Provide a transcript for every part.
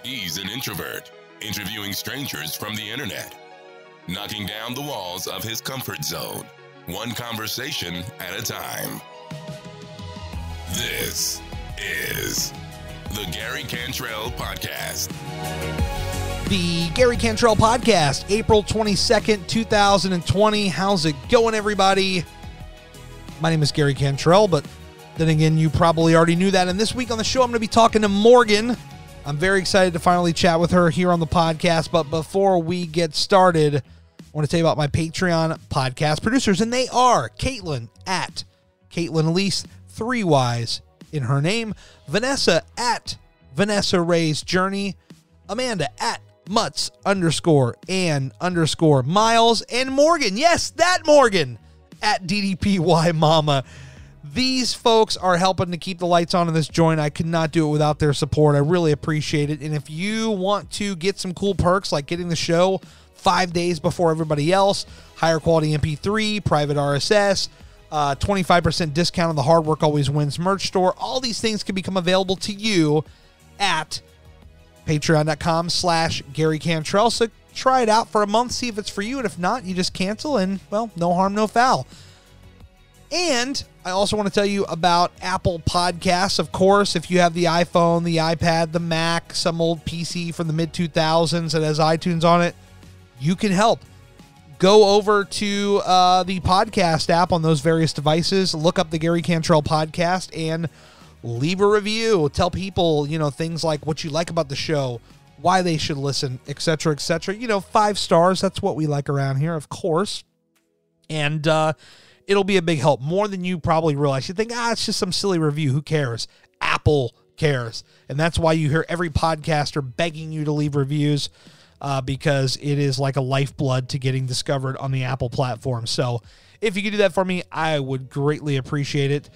He's an introvert, interviewing strangers from the internet, knocking down the walls of his comfort zone, one conversation at a time. This is the Gary Cantrell Podcast. The Gary Cantrell Podcast, April 22nd, 2020. How's it going, everybody? My name is Gary Cantrell, but then again, you probably already knew that. And this week on the show, I'm going to be talking to Morgan. I'm very excited to finally chat with her here on the podcast. But before we get started, I want to tell you about my Patreon podcast producers, and they are Caitlin at Caitlin Elise, 3 Ys in her name, Vanessa at Vanessa Ray's Journey, Amanda at Mutts_and_Miles, and Morgan, yes, that Morgan, at DDPY Mama. These folks are helping to keep the lights on in this joint. I could not do it without their support. I really appreciate it. And if you want to get some cool perks like getting the show 5 days before everybody else, higher quality MP3, private RSS, 25% discount on the Hard Work Always Wins merch store, all these things can become available to you at patreon.com/Gary Cantrell. So try it out for a month, see if it's for you. And if not, you just cancel and, well, no harm, no foul. And I also want to tell you about Apple Podcasts. Of course, if you have the iPhone, the iPad, the Mac, some old PC from the mid-2000s that has iTunes on it, you can help. Go over to the podcast app on those various devices, look up the Gary Cantrell Podcast, and leave a review. Tell people, things like what you like about the show, why they should listen, etc., etc. 5 stars, that's what we like around here, of course. And it'll be a big help, more than you probably realize. You think, it's just some silly review. Who cares? Apple cares. And that's why you hear every podcaster begging you to leave reviews, because it is like a lifeblood to getting discovered on the Apple platform. So if you could do that for me, I would greatly appreciate it.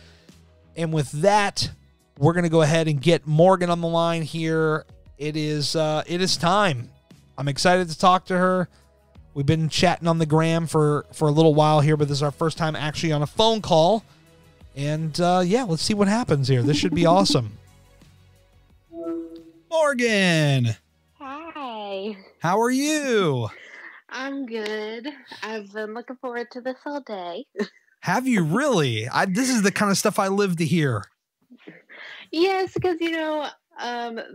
And with that, we're going to go ahead and get Morgan on the line here. It is time. I'm excited to talk to her. We've been chatting on the gram for a little while here, but this is our first time actually on a phone call. And let's see what happens here. This should be awesome. Morgan! Hi. How are you? I'm good. I've been looking forward to this all day. Have you really? This is the kind of stuff I live to hear. Yes, because,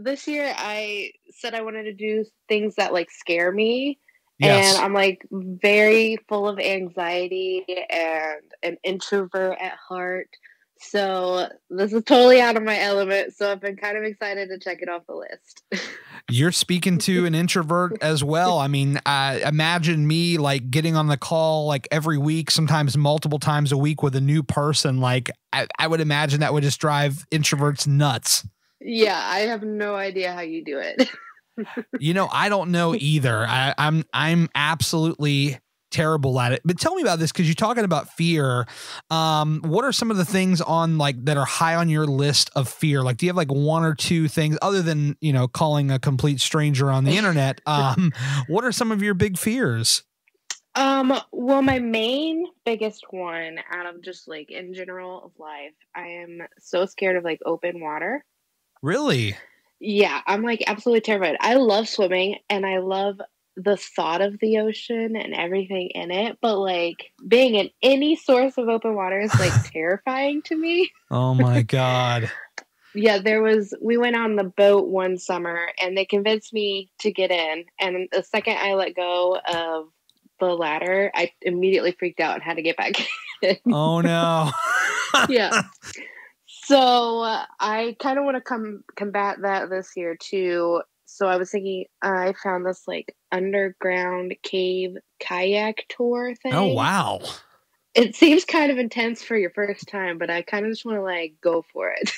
this year I said I wanted to do things that, scare me. Yes. And I'm, very full of anxiety and an introvert at heart. So this is totally out of my element. So I've been kind of excited to check it off the list. You're speaking to an introvert as well. I mean, imagine me getting on the call every week, sometimes multiple times a week with a new person. I would imagine that would just drive introverts nuts. Yeah, I have no idea how you do it. I don't know either. I'm absolutely terrible at it. But tell me about this, because you're talking about fear. What are some of the things on that are high on your list of fear? Do you have 1 or 2 things other than, calling a complete stranger on the internet? What are some of your big fears? Well, my biggest one out of just in general of life, I am so scared of open water. Really? Yeah, I'm absolutely terrified. I love swimming and I love the thought of the ocean and everything in it, but being in any source of open water is terrifying to me. Oh my God. Yeah, we went on the boat one summer and they convinced me to get in, and the second I let go of the ladder, I immediately freaked out and had to get back in. Oh no. Yeah. So I kind of want to combat that this year too. So I was thinking, I found this underground cave kayak tour thing. Oh, wow. It seems kind of intense for your first time, but I kind of just want to go for it.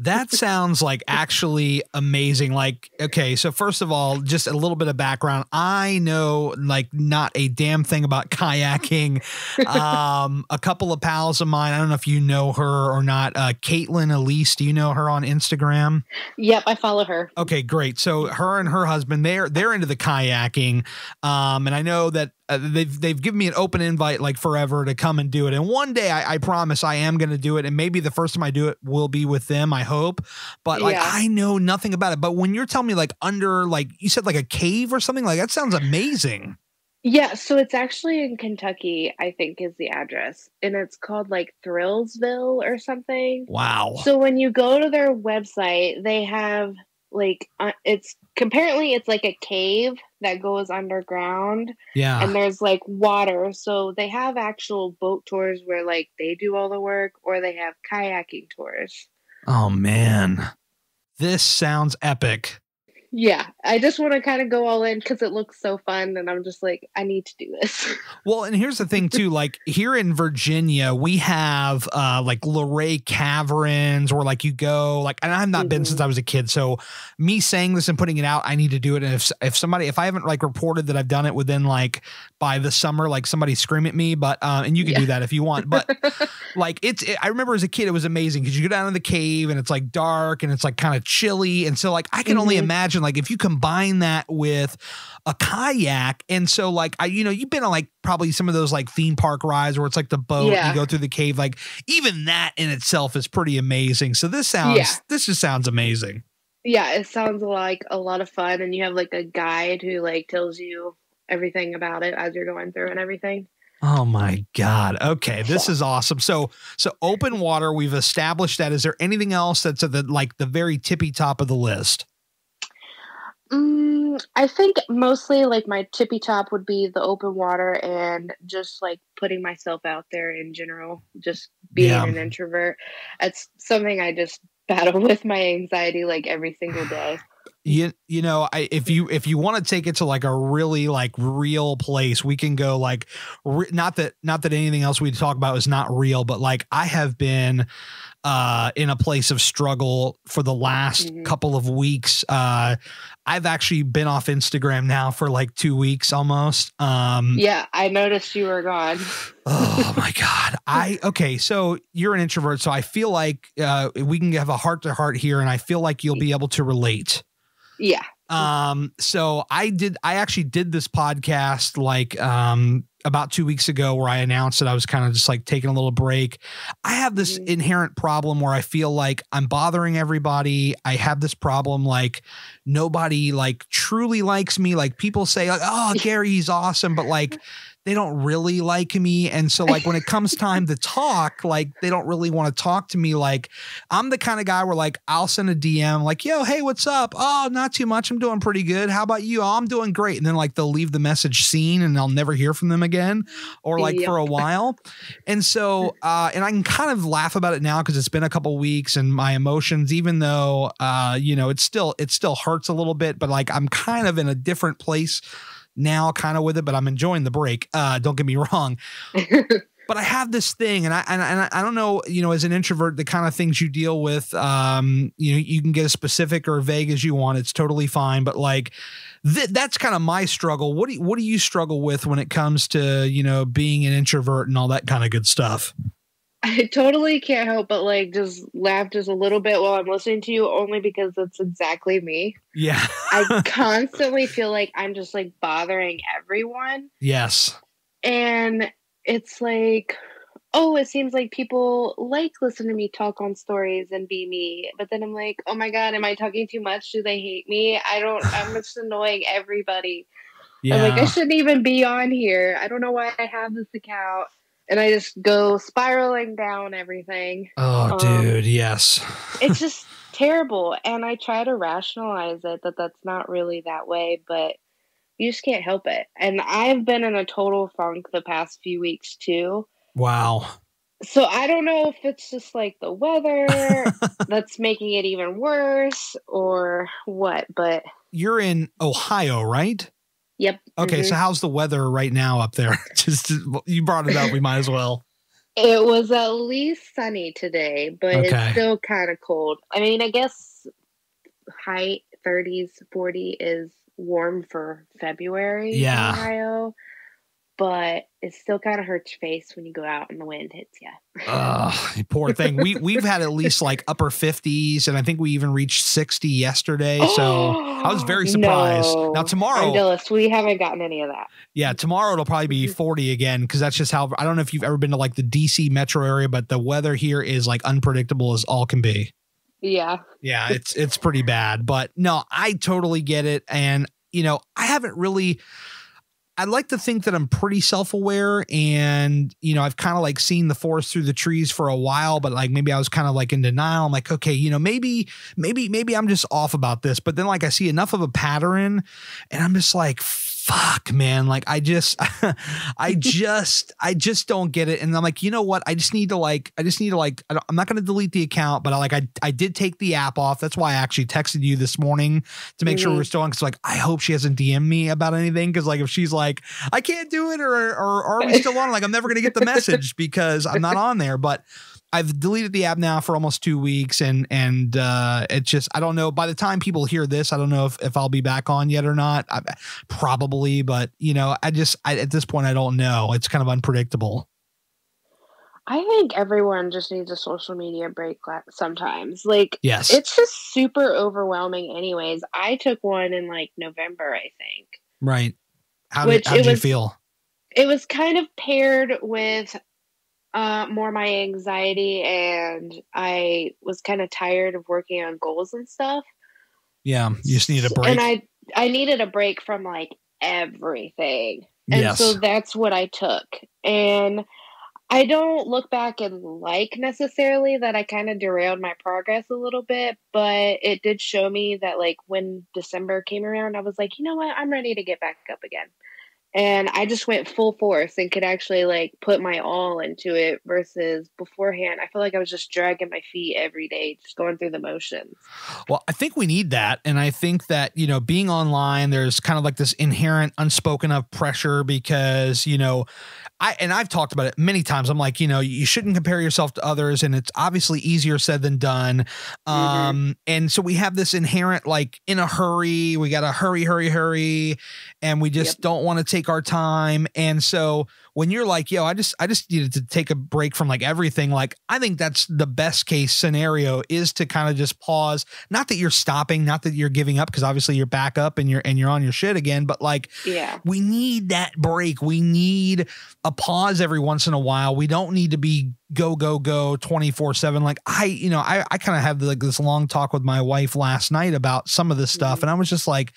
That sounds actually amazing. Okay, so first of all, just a little bit of background. I know not a damn thing about kayaking. A couple of pals of mine, I don't know if you know her or not, Caitlin Elise, do you know her on Instagram? Yep, I follow her. Okay, great. So her and her husband, they're into the kayaking. And I know that they've given me an open invite like forever to come and do it. And one day I promise I am going to do it. And maybe the first time I do it will be with them, I hope. But like, I know nothing about it. But when you're telling me like under, like you said, like a cave or something, like that sounds amazing. Yeah, so it's actually in Kentucky, I think is the address. And it's called like Thrillsville or something. Wow. So when you go to their website, they have like, it's like a cave that goes underground. Yeah. And there's like water. So they have actual boat tours where like they do all the work, or they have kayaking tours. Oh man, this sounds epic. Yeah, I just want to kind of go all in because it looks so fun, and I'm just like, I need to do this. Well, and here's the thing too, like here in Virginia, we have like Luray Caverns, where like you go, like, and I've not been since I was a kid, so me saying this and putting it out, I need to do it. And if I haven't like reported that I've done it within like by the summer, like somebody scream at me, but and you can do that if you want, but like I remember as a kid, it was amazing because you go down in the cave and it's like dark and it's like kind of chilly, and so like I can only imagine like if you combine that with a kayak. And so like you've been on like probably some of those like theme park rides where it's like the boat, you go through the cave, like even that in itself is pretty amazing. So this just sounds amazing. Yeah, it sounds like a lot of fun, and you have like a guide who like tells you everything about it as you're going through and everything. Oh my God. Okay. This is awesome. So open water, we've established that. Is there anything else that's at the very tippy top of the list? I think mostly like my tippy top would be the open water and just like putting myself out there in general, just being an introvert. It's something I just battle with my anxiety like every single day. If you want to take it to like a really like real place, we can go like not that anything else we talk about is not real, but like I have been in a place of struggle for the last couple of weeks. I've actually been off Instagram now for like 2 weeks almost. Yeah, I noticed you were gone. Oh my God. Okay. So you're an introvert. So I feel like we can have a heart to heart here, and I feel like you'll be able to relate. Yeah. So I actually did this podcast like about 2 weeks ago where I announced that I was kind of just like taking a little break. I have this inherent problem where I feel like I'm bothering everybody. I have this problem like nobody like truly likes me. Like people say like, oh, Gary, he's awesome, but like they don't really like me. And so like when it comes time to talk, like they don't really want to talk to me. Like I'm the kind of guy where like I'll send a DM like, yo, hey, what's up? Oh, not too much. I'm doing pretty good. How about you? Oh, I'm doing great. And then like they'll leave the message seen and I'll never hear from them again or like for a while. And so and I can kind of laugh about it now because it's been a couple weeks and my emotions, even though it still hurts a little bit, but like I'm kind of in a different place now kind of with it, but I'm enjoying the break. Don't get me wrong. But I have this thing and I don't know, as an introvert, the kind of things you deal with, you can get as specific or vague as you want. It's totally fine. But like, that's kind of my struggle. What do you struggle with when it comes to, being an introvert and all that kind of good stuff? I totally can't help but like just laugh just a little bit while I'm listening to you, only because it's exactly me. Yeah. I constantly feel like I'm just like bothering everyone. Yes. And it's like, oh, it seems like people like listen to me talk on stories and be me. But then I'm like, oh my God, am I talking too much? Do they hate me? I'm just annoying everybody. Yeah. I'm like, I shouldn't even be on here. I don't know why I have this account. And I just go spiraling down everything. Oh, dude, yes. It's just terrible. And I try to rationalize it that that's not really that way, but you just can't help it. And I've been in a total funk the past few weeks too. Wow. So I don't know if it's just like the weather that's making it even worse or what, but... You're in Ohio, right? Yep. Okay, so how's the weather right now up there? You brought it up, we might as well. It was at least sunny today, but it's still kind of cold. I mean, I guess high 30s, 40 is warm for February in Ohio. but it still kind of hurts your face when you go out and the wind hits you. Poor thing. We've had at least like upper 50s, and I think we even reached 60 yesterday. So I was very surprised. No. Now tomorrow, I'm jealous. We haven't gotten any of that. Yeah, tomorrow it'll probably be 40 again, because that's just how. I don't know if you've ever been to like the DC metro area, but the weather here is like unpredictable as all can be. Yeah. Yeah, it's pretty bad. But no, I totally get it. And, you know, I haven't really. I'd like to think that I'm pretty self-aware, and, you know, I've kind of like seen the forest through the trees for a while, but like maybe I was kind of like in denial. I'm like, okay, you know, maybe I'm just off about this. But then like I see enough of a pattern and I'm just like, fuck, man. Like I just don't get it. And I'm like, you know what? I just need to like, I'm not going to delete the account, but I did take the app off. That's why I actually texted you this morning to make sure we're still on. Cause like, I hope she hasn't DM'd me about anything. Cause like, if she's like, I can't do it, or are we still on? Like, I'm never going to get the message because I'm not on there, but I've deleted the app now for almost 2 weeks, and it's just, I don't know, by the time people hear this, I don't know if I'll be back on yet or not. Probably, but you know, at this point, I don't know. It's kind of unpredictable. I think everyone just needs a social media break sometimes. Like, yes, it's just super overwhelming anyways. I took one in like November, I think. Right. How did you feel? It was kind of paired with more my anxiety, and I was kind of tired of working on goals and stuff. Yeah, you just need a break. And I needed a break from like everything. And so that's what I took. And I don't look back and like necessarily that I kind of derailed my progress a little bit, but it did show me that like when December came around, I was like, you know what? I'm ready to get back up again. And I just went full force and could actually like put my all into it, versus beforehand, I feel like I was just dragging my feet every day, just going through the motions. Well, I think we need that. And I think that, you know, being online, there's kind of like this inherent unspoken of pressure because, you know, I've talked about it many times. I'm like, you know, you shouldn't compare yourself to others, and it's obviously easier said than done. And so we have this inherent, like, in a hurry, we got to hurry. And we just don't want to take our time. And so when you're like, yo, I just needed to take a break from like everything. Like, I think that's the best case scenario, is to kind of just pause. Not that you're stopping, not that you're giving up, because obviously you're back up and you're on your shit again. But like, we need that break. We need a pause every once in a while. We don't need to be go 24/7. Like I kind of had like this long talk with my wife last night about some of this stuff. And I was just like,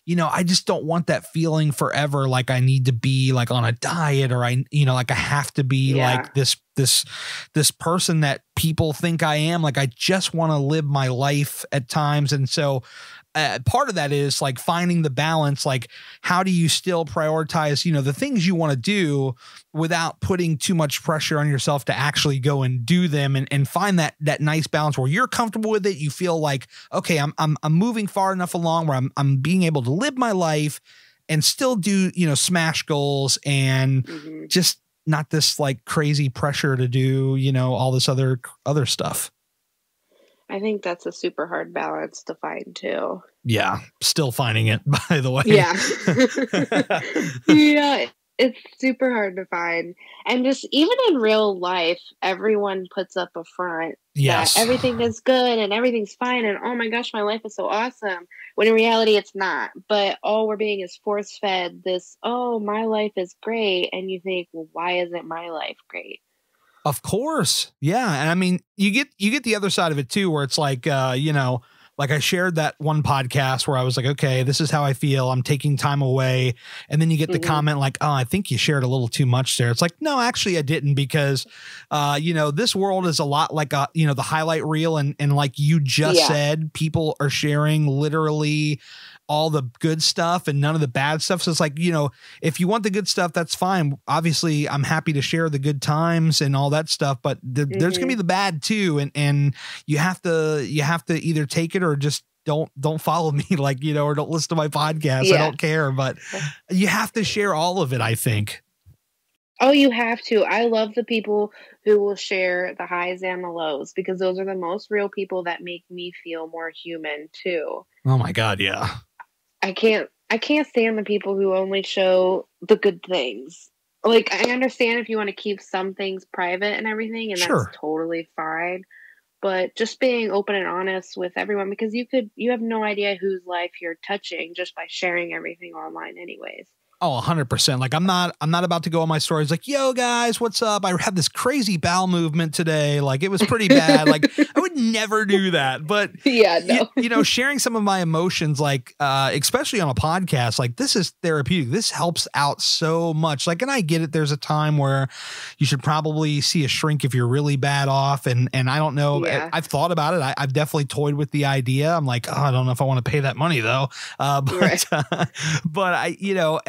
you know, I just don't want that feeling forever. Like I need to be like on a diet, or like I have to be like this person that people think I am. Like I just want to live my life at times. And so part of that is like finding the balance. Like, how do you still prioritize, you know, the things you want to do without putting too much pressure on yourself to actually go and do them, and find that nice balance where you're comfortable with it. You feel like, okay, I'm moving far enough along where I'm being able to live my life and still do, you know, smash goals, and just not this like crazy pressure to do, you know, all this other stuff. I think that's a super hard balance to find too. Yeah. Still finding it, by the way. Yeah. Yeah. It's super hard to find. And just even in real life, everyone puts up a front that everything is good and everything's fine. And oh my gosh, my life is so awesome. When in reality, it's not. But all we're being is force fed this, oh, my life is great. And you think, well, why isn't my life great? Of course. Yeah. And I mean, you get the other side of it too, where it's like, you know, like I shared that one podcast where I was like, okay, this is how I feel. I'm taking time away. And then you get the comment like, oh, I think you shared a little too much there. It's like, no, actually I didn't, because, you know, this world is a lot like, you know, the highlight reel. And like you just said, people are sharing literally all the good stuff and none of the bad stuff. So it's like, you know, if you want the good stuff, that's fine. Obviously I'm happy to share the good times and all that stuff, but there's gonna be the bad too. And you have to either take it or just don't follow me, like, you know, or don't listen to my podcast. I don't care, but you have to share all of it, I think. Oh, you have to. I love the people who will share the highs and the lows, because those are the most real people that make me feel more human too. Oh my God. Yeah. I can't stand the people who only show the good things. like, I understand if you want to keep some things private and everything, and Sure. that's totally fine. But just being open and honest with everyone, because you have no idea whose life you're touching just by sharing everything online anyways. Oh, 100%. Like I'm not about to go on my stories like, yo guys, what's up? I had this crazy bowel movement today. Like it was pretty bad. Like I would never do that. But yeah, no. you know, sharing some of my emotions, like, especially on a podcast, like this is therapeutic. This helps out so much. Like, and I get it. There's a time where you should probably see a shrink if you're really bad off. And I don't know. Yeah. I've thought about it. I've definitely toyed with the idea. I'm like, oh, I don't know if I want to pay that money though. But I, you know,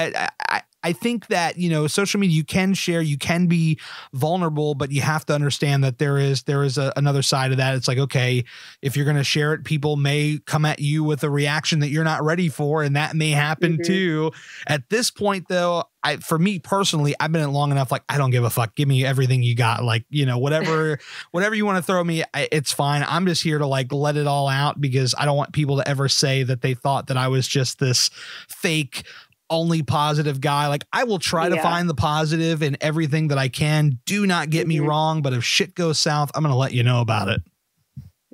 I think that, you know, social media, you can share, you can be vulnerable, but you have to understand that there is another side of that. It's like, okay, if you're going to share it, people may come at you with a reaction that you're not ready for. And that may happen too. At this point though, for me personally, I've been in it long enough. Like, I don't give a fuck. Give me everything you got. Like, you know, whatever you want to throw me, it's fine. I'm just here to like let it all out because I don't want people to ever say that they thought that I was just this fake, only positive guy. Like I will try to find the positive in everything that I can. Do not get me wrong, but if shit goes south, I'm going to let you know about it.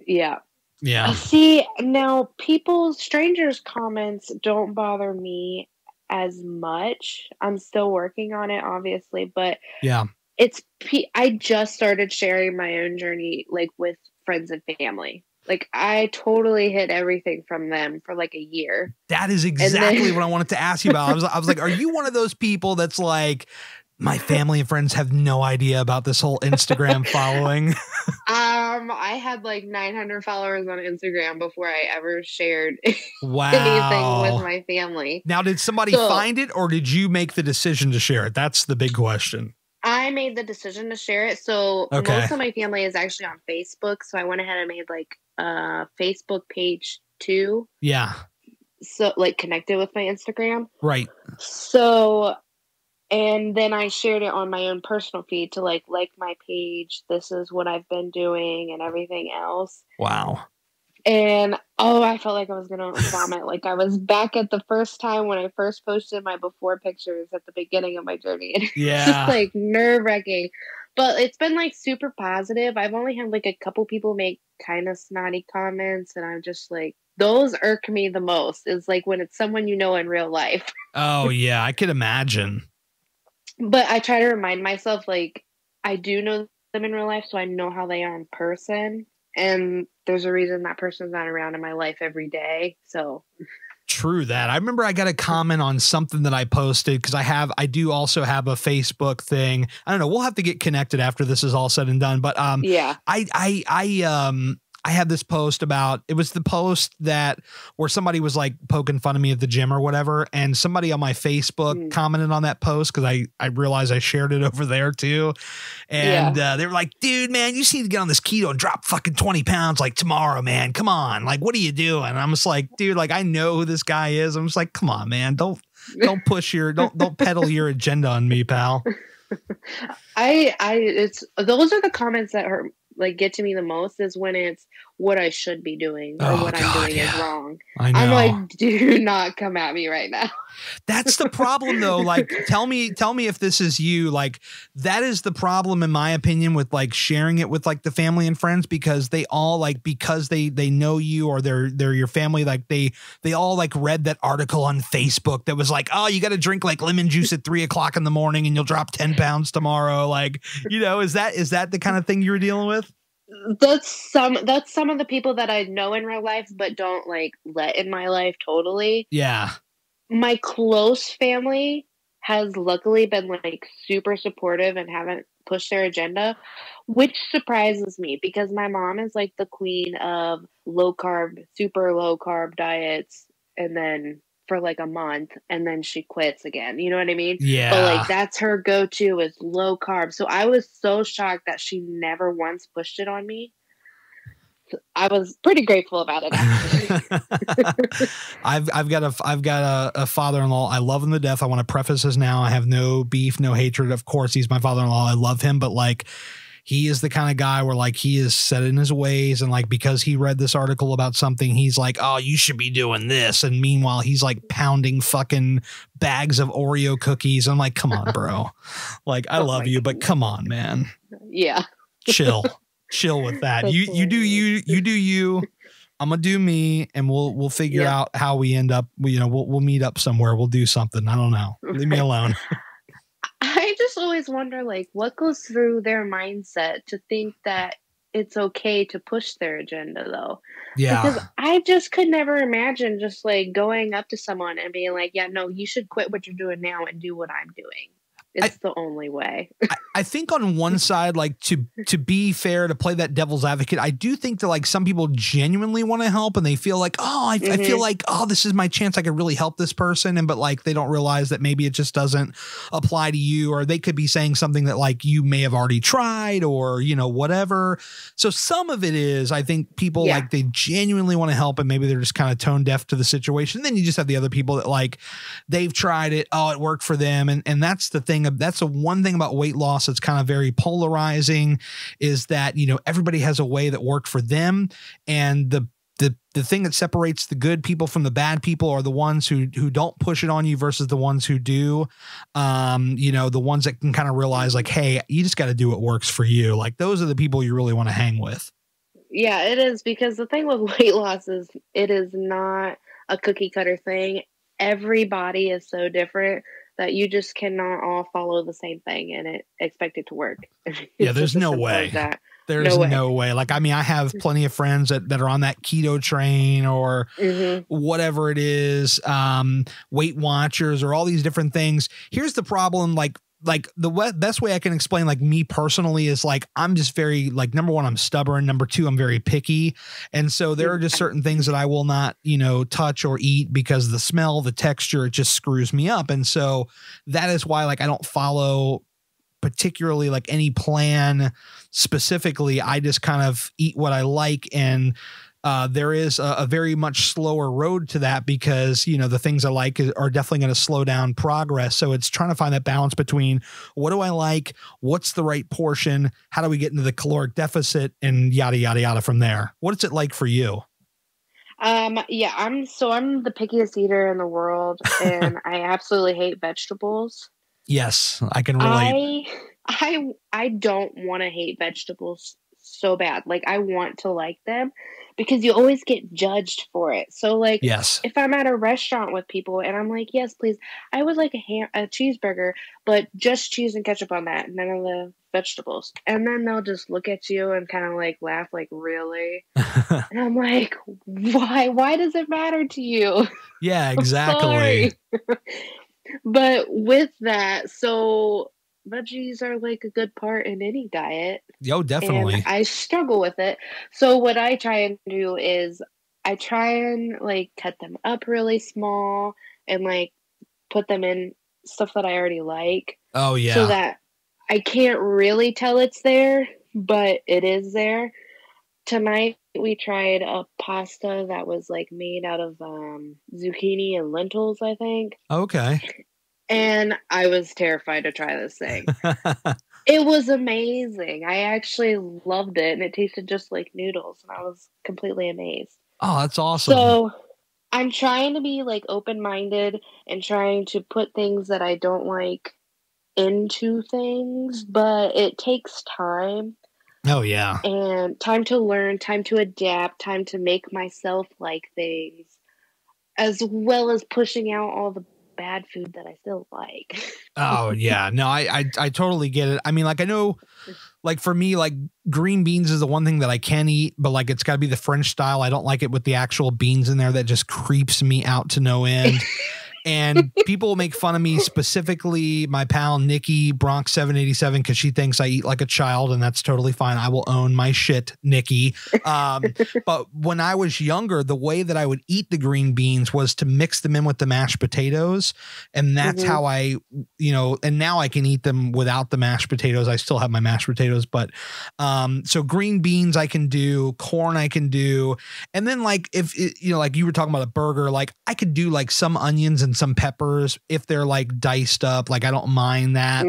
Yeah. Yeah. See, now strangers' comments don't bother me as much. I'm still working on it, obviously, but yeah, I just started sharing my own journey, like with friends and family. Like I totally hid everything from them for like a year. That is exactly what I wanted to ask you about. I was like, are you one of those people that's like, my family and friends have no idea about this whole Instagram following? I had like 900 followers on Instagram before I ever shared anything with my family. Now, did somebody find it or did you make the decision to share it? That's the big question. I made the decision to share it. So most of my family is actually on Facebook. So I went ahead and made like a Facebook page too. Yeah. So like connected with my Instagram. Right. So, and then I shared it on my own personal feed to like my page. This is what I've been doing and everything else. Wow. And I felt like I was gonna vomit. Like I was back at the first time when I first posted my before pictures at the beginning of my journey. And it's just like nerve-wracking. But it's been like super positive. I've only had like a couple people make kind of snotty comments, and I'm just like, those irk me the most. Is like when it's someone you know in real life. Oh yeah, I could imagine. But I try to remind myself, like, I do know them in real life, so I know how they are in person. And there's a reason that person's not around in my life every day. So true that. I remember I got a comment on something that I posted because I do also have a Facebook thing. I don't know. We'll have to get connected after this is all said and done. But yeah, I had this post about, it was the post where somebody was like poking fun of me at the gym or whatever. And somebody on my Facebook commented on that post because I realized I shared it over there too. And they were like, dude, man, you just need to get on this keto and drop fucking 20 pounds like tomorrow, man. Come on. Like, what are you doing? And I'm just like, dude, like, I know who this guy is. I'm just like, come on, man. Don't push don't peddle your agenda on me, pal. Those are the comments that are like get to me the most, is when it's what I should be doing or what I'm doing is wrong. I know. I'm like, do not come at me right now. That's the problem though. Like, tell me if this is you. Like, that is the problem in my opinion with like sharing it with like the family and friends, because they all like, because they know you or they're your family. Like they all like read that article on Facebook that was like, oh, you got to drink like lemon juice at 3 o'clock in the morning and you'll drop 10 pounds tomorrow. Like, you know, is that the kind of thing you were dealing with? That's some of the people that I know in real life, but don't like let in my life totally. Yeah. My close family has luckily been like super supportive and haven't pushed their agenda, which surprises me because my mom is like the queen of low carb, super low carb diets, and then for like a month and then she quits again. You know what I mean? Yeah. But like that's her go-to is low carb. So I was so shocked that she never once pushed it on me. I was pretty grateful about it, actually. I've got a father-in-law. I love him to death. I want to preface this now. I have no beef, no hatred. Of course, he's my father-in-law. I love him, but like, he is the kind of guy where like he is set in his ways, and like because he read this article about something, he's like, oh, you should be doing this. And meanwhile, he's like pounding fucking bags of Oreo cookies. I'm like, come on, bro. Like, I love you, but come on, man. Yeah. Chill with that. You do you. I'm gonna do me, and we'll figure out how we end up. We'll meet up somewhere. We'll do something. I don't know. Leave me alone. I just always wonder, like, what goes through their mindset to think that it's okay to push their agenda, though. Yeah. Because I just could never imagine just like going up to someone and being like, yeah, no, you should quit what you're doing now and do what I'm doing. It's the only way. I think on one side, like to be fair, to play that devil's advocate, I do think that like some people genuinely want to help and they feel like, oh, I feel like, oh, this is my chance. I could really help this person. But like, they don't realize that maybe it just doesn't apply to you, or they could be saying something that like you may have already tried, or, whatever. So some of it is, I think people like they genuinely want to help and maybe they're just kind of tone deaf to the situation. Then you just have the other people that like they've tried it. Oh, it worked for them. And that's the thing. That's the one thing about weight loss that's kind of very polarizing, is that, everybody has a way that worked for them. And the thing that separates the good people from the bad people are the ones who don't push it on you versus the ones who do. The ones that can kind of realize like, hey, you just got to do what works for you. Like those are the people you really want to hang with. Yeah, it is, because the thing with weight loss is it is not a cookie cutter thing. Every body is so different that you just cannot all follow the same thing and expect it to work. Yeah, there's no way. There's no way. Like, I mean, I have plenty of friends that are on that keto train or whatever it is, Weight Watchers or all these different things. Here's the problem. Like the best way I can explain, like me personally, is like, I'm just very like, number one, I'm stubborn. Number two, I'm very picky. And so there are just certain things that I will not, touch or eat because the smell, the texture, it just screws me up. And so that is why, like, I don't follow particularly like any plan specifically. I just kind of eat what I like. And there is a very much slower road to that because, the things I like are definitely going to slow down progress. So it's trying to find that balance between what do I like? What's the right portion? How do we get into the caloric deficit and yada, yada, yada from there? What is it like for you? I'm the pickiest eater in the world, and I absolutely hate vegetables. Yes, I can relate. I don't want to hate vegetables so bad. Like, I want to like them because you always get judged for it. So like, yes, if I'm at a restaurant with people and I'm like, yes, please, I would like a cheeseburger, but just cheese and ketchup on that, none of the vegetables. And then they'll just look at you and kind of like laugh, like, really? And I'm like, why does it matter to you? Yeah, exactly. But with that, so veggies are like a good part in any diet. Yo, definitely. And I struggle with it. So what I try and do is I try and like cut them up really small and like put them in stuff that I already like. Oh yeah. So that I can't really tell it's there, but it is there. Tonight we tried a pasta that was like made out of zucchini and lentils, I think. Okay. And I was terrified to try this thing. It was amazing. I actually loved it, and it tasted just like noodles, and I was completely amazed. Oh, that's awesome. So I'm trying to be like open-minded and trying to put things that I don't like into things, but it takes time. Oh, yeah. And time to learn, time to adapt, time to make myself like things, as well as pushing out all the bad food that I still like. Oh, yeah. No, I totally get it. I mean, like, I know, like, for me, like, green beans is the one thing that I can eat, but, like, it's got to be the French style. I don't like it with the actual beans in there. That just creeps me out to no end. And people make fun of me, specifically my pal Nikki Bronx 787, because she thinks I eat like a child, and that's totally fine. I will own my shit, Nikki. But when I was younger, the way that I would eat the green beans was to mix them in with the mashed potatoes. And that's how I, and now I can eat them without the mashed potatoes. I still have my mashed potatoes, but so green beans I can do, corn I can do. And then like, if, like you were talking about a burger, like I could do like some onions and some peppers if they're like diced up. Like I don't mind that.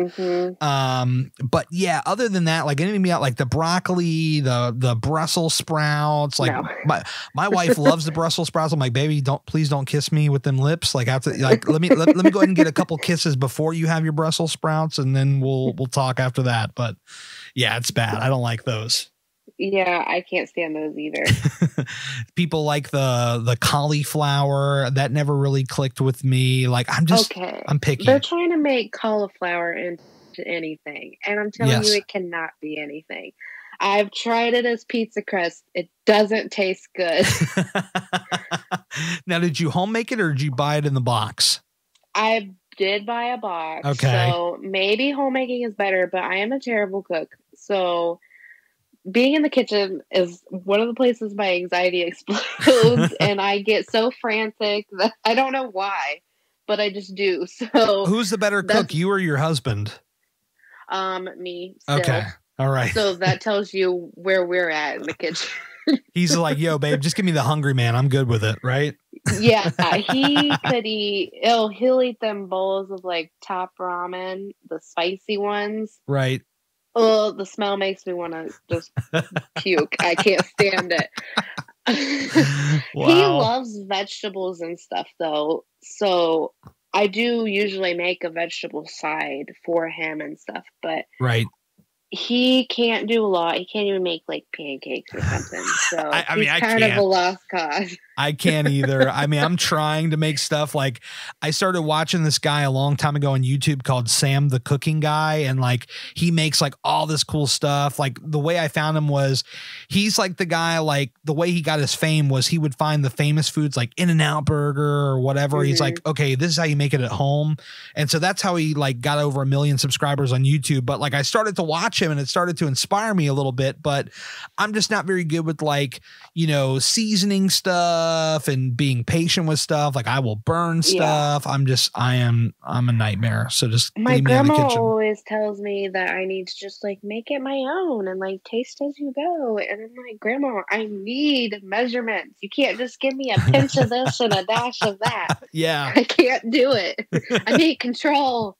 But yeah, other than that, like anything else, like the broccoli, the Brussels sprouts, like my wife loves the Brussels sprouts. I'm like, baby, please don't kiss me with them lips. Like after, like, let me go ahead and get a couple kisses before you have your Brussels sprouts. And then we'll talk after that. But yeah, it's bad. I don't like those. Yeah, I can't stand those either. People like the cauliflower. That never really clicked with me. Like I'm picky. They're trying to make cauliflower into anything, and I'm telling you, it cannot be anything. I've tried it as pizza crust. It doesn't taste good. Now, did you home make it or did you buy it in the box? I did buy a box. Okay. So maybe homemaking is better, but I am a terrible cook. So being in the kitchen is one of the places my anxiety explodes and I get so frantic that I don't know why, but I just do. So who's the better cook, you or your husband? Me. Still. Okay. All right. So that tells you where we're at in the kitchen. He's like, yo, babe, just give me the hungry man. I'm good with it. Right. Yeah. He could eat, he'll eat them bowls of like top ramen, the spicy ones. Right. Oh, the smell makes me want to just puke. I can't stand it. Wow. He loves vegetables and stuff, though. So I do usually make a vegetable side for him and stuff. But right. He can't do a lot. He can't even make like pancakes or something. So he's kind of a lost cause. I can't either. I mean, I'm trying to make stuff. Like I started watching this guy a long time ago on YouTube called Sam the Cooking Guy. And like, he makes like all this cool stuff. Like the way I found him was he's like the guy, like the way he got his fame was he would find the famous foods like In-N-Out Burger or whatever. He's like, okay, this is how you make it at home. And so that's how he like got over 1 million subscribers on YouTube. But like I started to watch him and it started to inspire me a little bit, but I'm just not very good with like, you know, seasoning stuff and being patient with stuff. Like I will burn stuff. I'm a nightmare. So just my grandma always tells me that I need to just like make it my own and like taste as you go. And I'm like, Grandma, I need measurements. You can't just give me a pinch of this and a dash of that. Yeah. I can't do it. I need control.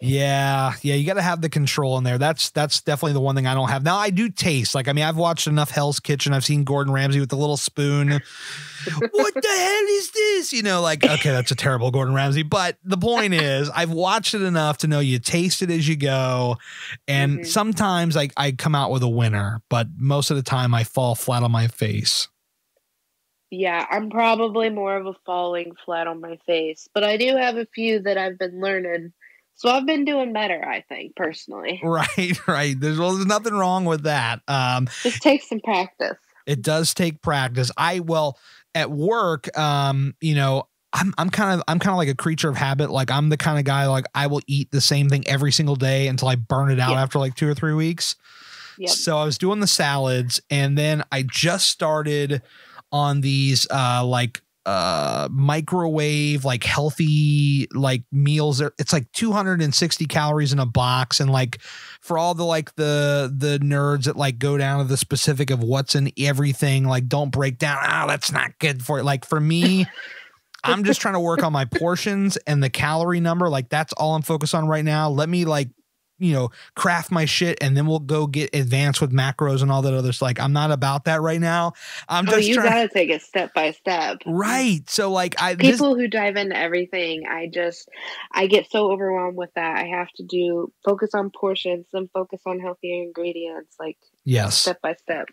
Yeah. You got to have the control in there. That's definitely the one thing I don't have. Now I do taste. Like, I mean, I've watched enough Hell's Kitchen. I've seen Gordon Ramsay with the little spoon. What the hell is this? You know, like, okay, that's a terrible Gordon Ramsay. But the point is, I've watched it enough to know you taste it as you go. And sometimes I come out with a winner, but most of the time I fall flat on my face. Yeah, I'm probably more of a falling flat on my face, but I do have a few that I've been learning. So I've been doing better, I think, personally. Right. There's nothing wrong with that. Just takes some practice. It does take practice. At work, you know, I'm kind of like a creature of habit. Like I'm the kind of guy, like I will eat the same thing every single day until I burn it out after like 2 or 3 weeks. Yep. So I was doing the salads and then I just started on these, microwave, like healthy, like meals. It's like 260 calories in a box. And like for all the, like the nerds that like go down to the specific of what's in everything, like don't break down. Oh, that's not good for it. Like for me, I'm just trying to work on my portions and the calorie number. Like that's all I'm focused on right now. Let me like, you know, craft my shit and then we'll go get advanced with macros and all that other stuff. Like I'm not about that right now. I'm just you gotta take it step by step. Right. So like people who dive into everything, I get so overwhelmed with that. I have to focus on portions and focus on healthier ingredients, like step by step.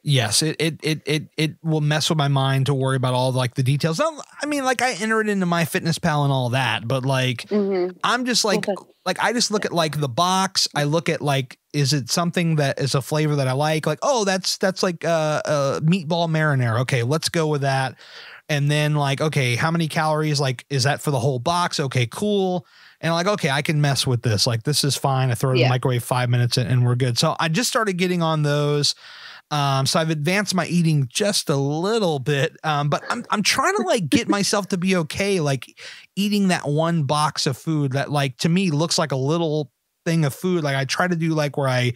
Yes, it will mess with my mind to worry about all like the details. I mean, like I enter it into MyFitnessPal and all that, but like I'm just like I just look at like the box. I look at like, is it something that is a flavor that I like? Like, oh, that's like a meatball marinara. Okay, let's go with that. And then like, okay, how many calories? Like, is that for the whole box? Okay, cool. And like, okay, I can mess with this. Like, this is fine. I throw it in the microwave 5 minutes and we're good. So I just started getting on those. So I've advanced my eating just a little bit, but I'm trying to like get myself to be okay, like eating that one box of food that like to me looks like a little thing of food. Like I try to do like where I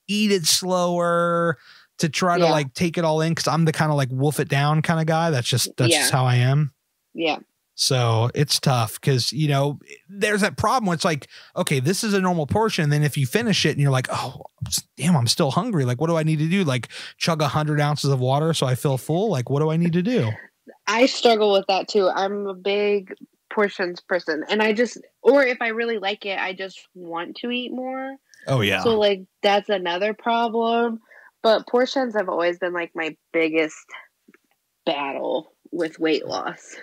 eat it slower to try to like take it all in because I'm the kind of like wolf it down kind of guy. That's just how I am. Yeah. So it's tough because, you know, there's that problem where it's like, okay, this is a normal portion. And then if you finish it and you're like, oh, damn, I'm still hungry. Like, what do I need to do? Like chug 100 ounces of water so I feel full? Like, what do I need to do? I struggle with that too. I'm a big portions person, and or if I really like it, I just want to eat more. Oh yeah. So like that's another problem. But portions have always been like my biggest battle with weight loss.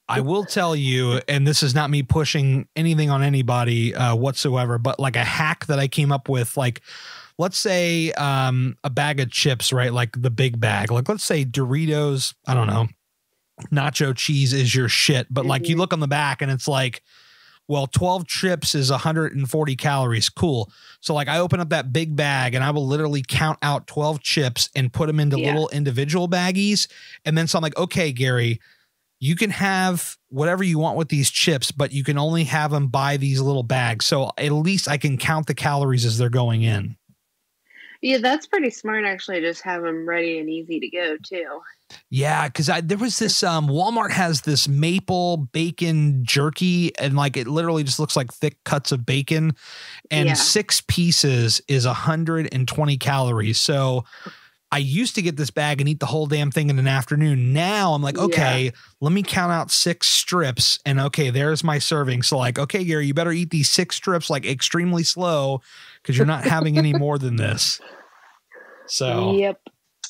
I will tell you, and this is not me pushing anything on anybody whatsoever, but like a hack that I came up with, like, let's say a bag of chips, right? Like the big bag, like let's say Doritos, I don't know, nacho cheese is your shit. But like you look on the back and it's like, well, 12 chips is 140 calories. Cool. So like I open up that big bag and I will literally count out 12 chips and put them into little individual baggies. And then so I'm like, okay, Gary, you can have whatever you want with these chips, but you can only have them by these little bags. So at least I can count the calories as they're going in. Yeah, that's pretty smart, actually. Just have them ready and easy to go, too. Yeah, because there was this, Walmart has this maple bacon jerky, and like it literally just looks like thick cuts of bacon, and 6 pieces is 120 calories. So I used to get this bag and eat the whole damn thing in an afternoon. Now I'm like, okay, let me count out 6 strips, and okay, there's my serving. So like, okay, Gary, you better eat these 6 strips like extremely slow because you're not having any more than this. So yep.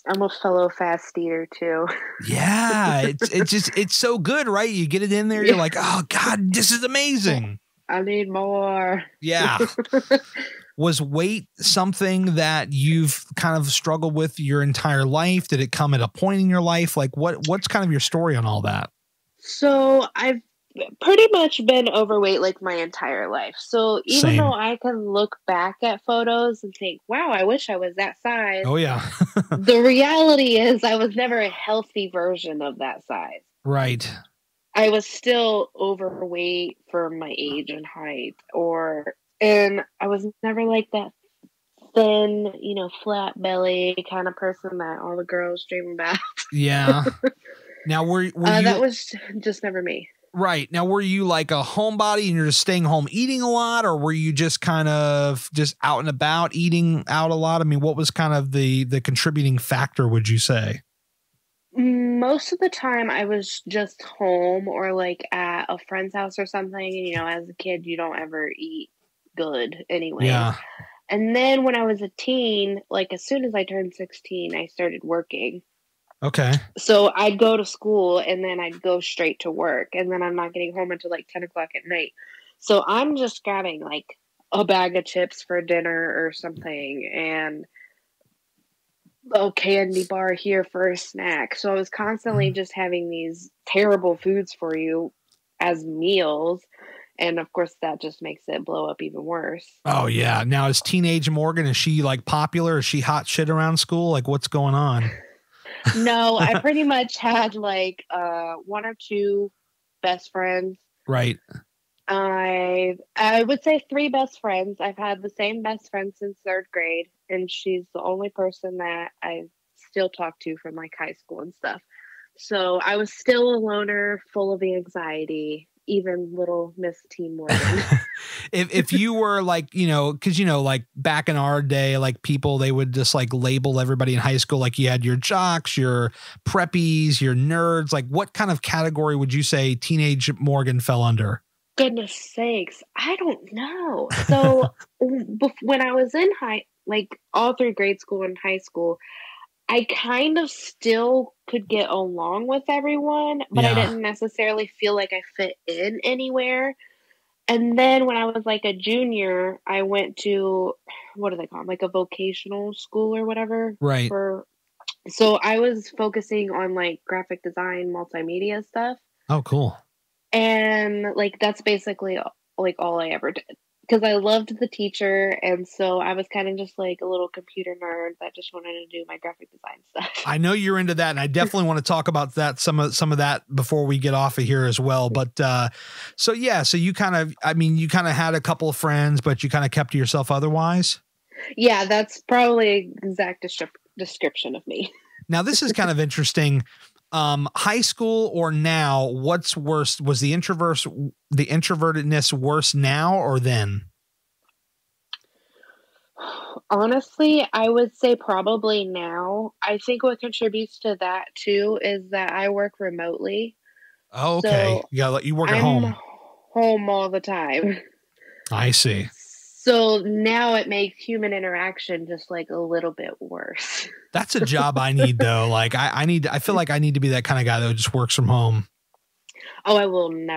I'm a fellow fast eater too. Yeah, it's so good, right? You get it in there, you're like, oh God, this is amazing. I need more. Yeah. Was weight something that you've kind of struggled with your entire life? Did it come at a point in your life? Like what's kind of your story on all that? So I've pretty much been overweight like my entire life. So even though I can look back at photos and think, wow, I wish I was that size. Oh yeah. The reality is I was never a healthy version of that size. Right. I was still overweight for my age and height, and I was never like that thin, you know, flat belly kind of person that all the girls dream about. Yeah. Now were you, that was just never me. Right. Now, were you like a homebody and you're just staying home eating a lot, or were you just kind of just out and about eating out a lot? I mean, what was kind of the contributing factor, would you say? Most of the time I was just home or like at a friend's house or something. You know, as a kid, you don't ever eat good anyway. Yeah. And then when I was a teen, like as soon as I turned 16, I started working. Okay. So I'd go to school and then I'd go straight to work, and then I'm not getting home until like 10 o'clock at night. So I'm just grabbing like a bag of chips for dinner or something and a candy bar here for a snack. So I was constantly just having these terrible foods for you as meals. And of course that just makes it blow up even worse. Oh yeah. Now is teenage Morgan, is she like popular? Is she hot shit around school? Like what's going on? No, I pretty much had like 1 or 2 best friends. Right. I would say 3 best friends. I've had the same best friend since 3rd grade, and she's the only person that I still talk to from like high school and stuff. So I was still a loner, full of anxiety, even little Miss Teen Morgan. if you were like, you know, because, you know, like back in our day, like people, they would just like label everybody in high school. Like you had your jocks, your preppies, your nerds. Like what kind of category would you say teenage Morgan fell under? Goodness sakes. I don't know. So when I was in like all through grade school and high school, I kind of still could get along with everyone, but I didn't necessarily feel like I fit in anywhere. And then when I was like a junior, I went to, what do they call them? Like a vocational school or whatever. Right. So I was focusing on like graphic design, multimedia stuff. Oh, cool. And like, that's basically like all I ever did. Because I loved the teacher, and so I was kind of just like a little computer nerd that just wanted to do my graphic design stuff. I know you're into that, and I definitely want to talk about that some of that before we get off of here as well. But so you kind of had a couple of friends, but you kind of kept to yourself otherwise. Yeah, that's probably exact description of me. Now, this is kind of interesting. high school or now, what's worse? Was the introvertedness worse now or then? Honestly, I would say probably now. I think what contributes to that too is that I work remotely. Oh, okay. So you work at I'm home. home all the time. I see. So now it makes human interaction just like a little bit worse. That's a job I need though. Like I feel like I need to be that kind of guy that just works from home. Oh, I don't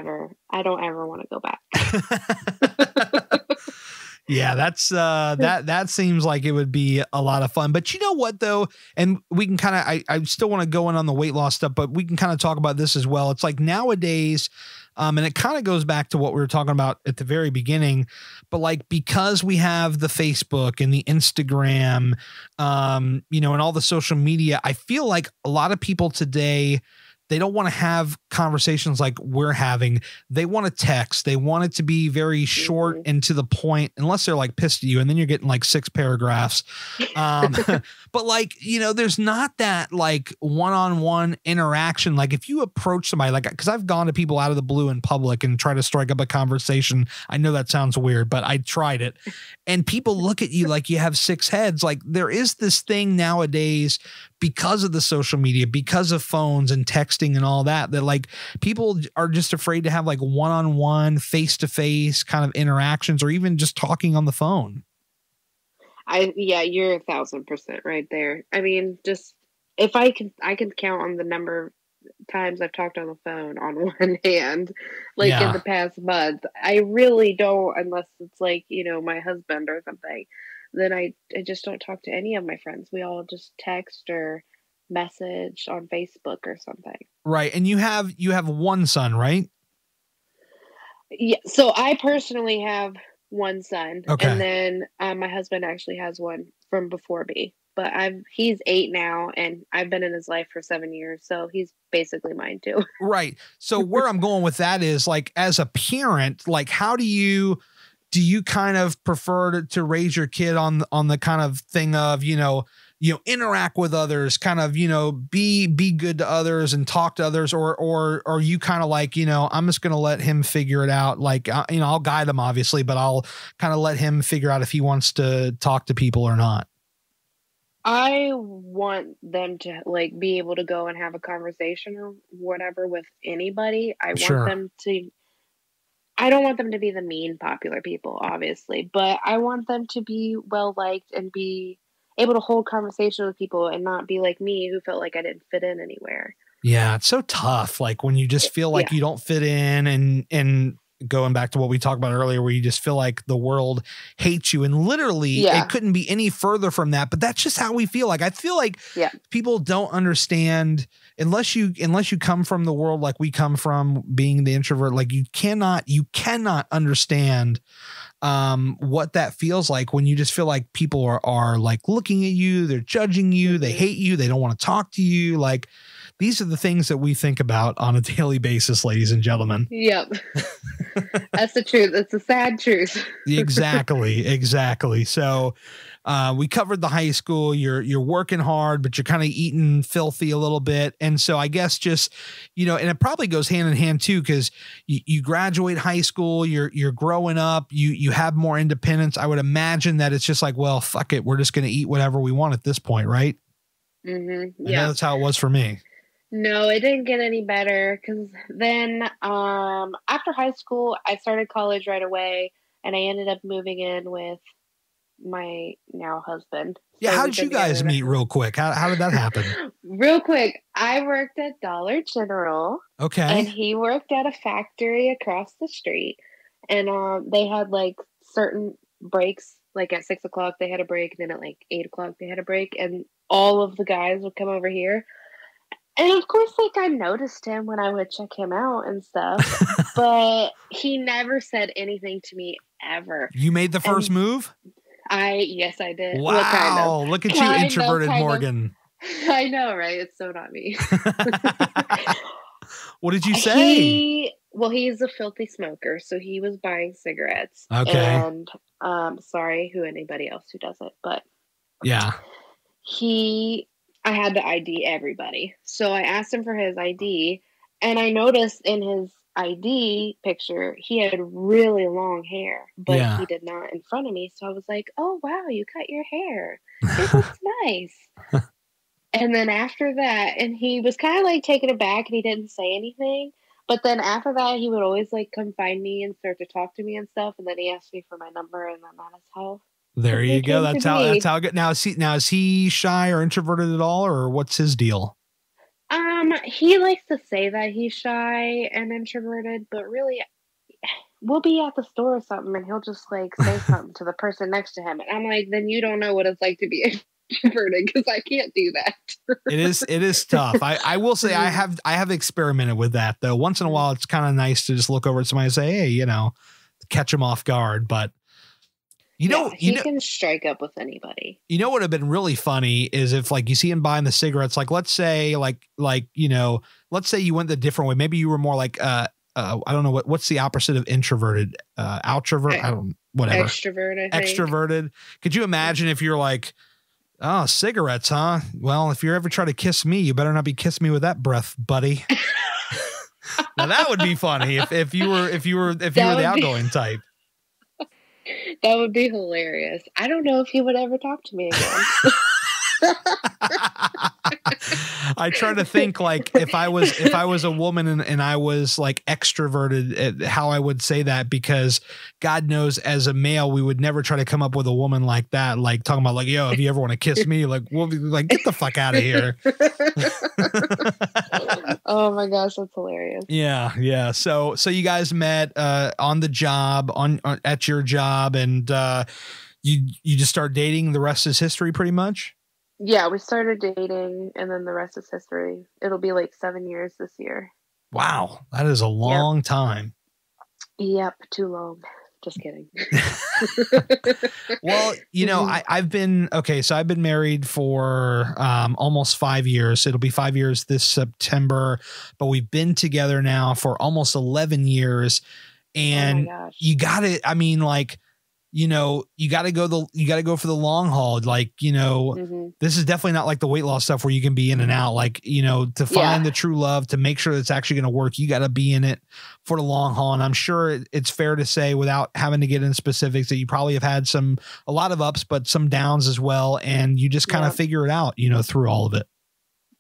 ever want to go back. Yeah, that's that seems like it would be a lot of fun. But you know what though? And we can kind of I still want to go in on the weight loss stuff, but we can kind of talk about this as well. It's like nowadays, and it kind of goes back to what we were talking about at the very beginning, but like because we have the Facebook and the Instagram, and all the social media, I feel like a lot of people today, they don't want to have conversations like we're having. They want to text. They want it to be very short and to the point, unless they're like pissed at you. And then you're getting like 6 paragraphs. But like, there's not that like one-on-one interaction. Like if you approach somebody, like, cause I've gone to people out of the blue in public and try to strike up a conversation. I know that sounds weird, but I tried it, and people look at you like you have 6 heads. Like there is this thing nowadays because of the social media, because of phones and texting and all that like people are just afraid to have like one-on-one, face-to-face kind of interactions, or even just talking on the phone. Yeah, you're 1,000% right there. I mean, just if I can count on the number of times I've talked on the phone on one hand, like in the past month. I really don't, unless it's like, my husband or something. Then I just don't talk to any of my friends. We all just text or message on Facebook or something. Right. And you have one son, right? Yeah. So I personally have one son. Okay. And then my husband actually has one from before me. But he's 8 now, and I've been in his life for 7 years, so he's basically mine too. Right. So where I'm going with that is like, as a parent, like how do you kind of prefer to raise your kid on the kind of thing of, interact with others, kind of, be good to others and talk to others, or are you kind of like, I'm just going to let him figure it out. Like, I'll guide him obviously, but I'll kind of let him figure out if he wants to talk to people or not. I want them to like be able to go and have a conversation or whatever with anybody. I don't want them to be the mean popular people, obviously, but I want them to be well liked and be able to hold conversation with people and not be like me, who felt like I didn't fit in anywhere. Yeah, it's so tough. Like when you just feel like you don't fit in, and going back to what we talked about earlier, where you just feel like the world hates you, and literally it couldn't be any further from that. But that's just how we feel. Like I feel like people don't understand unless you come from the world like we come from, being the introvert. Like you cannot understand what that feels like when you just feel like people are like looking at you, they're judging you, they hate you, they don't want to talk to you. Like these are the things that we think about on a daily basis, ladies and gentlemen. Yep. That's the truth. It's a sad truth. Exactly. So we covered the high school. You're working hard, but you're kind of eating filthy a little bit. And so I guess just, and it probably goes hand in hand too, because you graduate high school, you're growing up, you have more independence. I would imagine that it's just like, well, fuck it, we're just going to eat whatever we want at this point, right? Mm-hmm. Yeah, that's how it was for me. No, it didn't get any better, because then after high school, I started college right away, and I ended up moving in with my now husband. Yeah, how did you guys meet real quick? How did that happen? Real quick, I worked at Dollar General. Okay. And he worked at a factory across the street. And they had like certain breaks, like at 6 o'clock they had a break, and then at like 8 o'clock they had a break, and all of the guys would come over here. And of course, like I noticed him when I would check him out and stuff, but he never said anything to me ever. You made the first move? Yes, I did. Wow. Well, kind of. Look at you, introverted Morgan. I know, right? It's so not me. What did you say? He's a filthy smoker, so he was buying cigarettes. Okay. And sorry who anybody else who does it, but yeah. He I had to ID everybody. So I asked him for his ID, and I noticed in his ID picture he had really long hair, but he did not in front of me. So I was like, "Oh wow, you cut your hair. It looks nice." And then after that, and he was kind of like taken aback, and he didn't say anything. But then after that, he would always like come find me and start to talk to me and stuff. And then he asked me for my number, and then that is how. There you go. That's how good. Now is he shy or introverted at all, or what's his deal? He likes to say that he's shy and introverted, but really, we'll be at the store or something, and he'll just like say something to the person next to him, and I'm like, then you don't know what it's like to be introverted, because I can't do that. It is tough. I will say I have experimented with that though. Once in a while, it's kind of nice to just look over at somebody and say, hey, catch them off guard, but. He can strike up with anybody. You know what would have been really funny is if like you see him buying the cigarettes, like let's say let's say you went the different way. Maybe you were more like I don't know what's the opposite of introverted, outrovert, whatever. Extroverted. Could you imagine if you're like, oh, cigarettes, huh? Well, if you ever try to kiss me, you better not be kissing me with that breath, buddy. Now that would be funny if you were the outgoing type. That would be hilarious. I don't know if he would ever talk to me again. I try to think like if I was a woman and I was like extroverted, how I would say that, because God knows as a male, we would never try to come up with a woman like that. Like talking about like, yo, if you ever want to kiss me, like, we'll be like, get the fuck out of here. Oh my gosh. That's hilarious. Yeah. Yeah. So you guys met, on the job at your job, and, you just start dating. The rest is history pretty much. Yeah, we started dating, and then the rest is history. It'll be like 7 years this year. Wow, that is a long time. Yep, too long. Just kidding. Well, I've been married for almost 5 years. It'll be 5 years this September, but we've been together now for almost 11 years. And you got to, I mean, like, you got to go for the long haul. Like, this is definitely not like the weight loss stuff where you can be in and out. Like, to find the true love, to make sure it's actually going to work, you got to be in it for the long haul. And I'm sure it's fair to say, without having to get into specifics, that you probably have had a lot of ups, but some downs as well. And you just kind of figure it out, through all of it.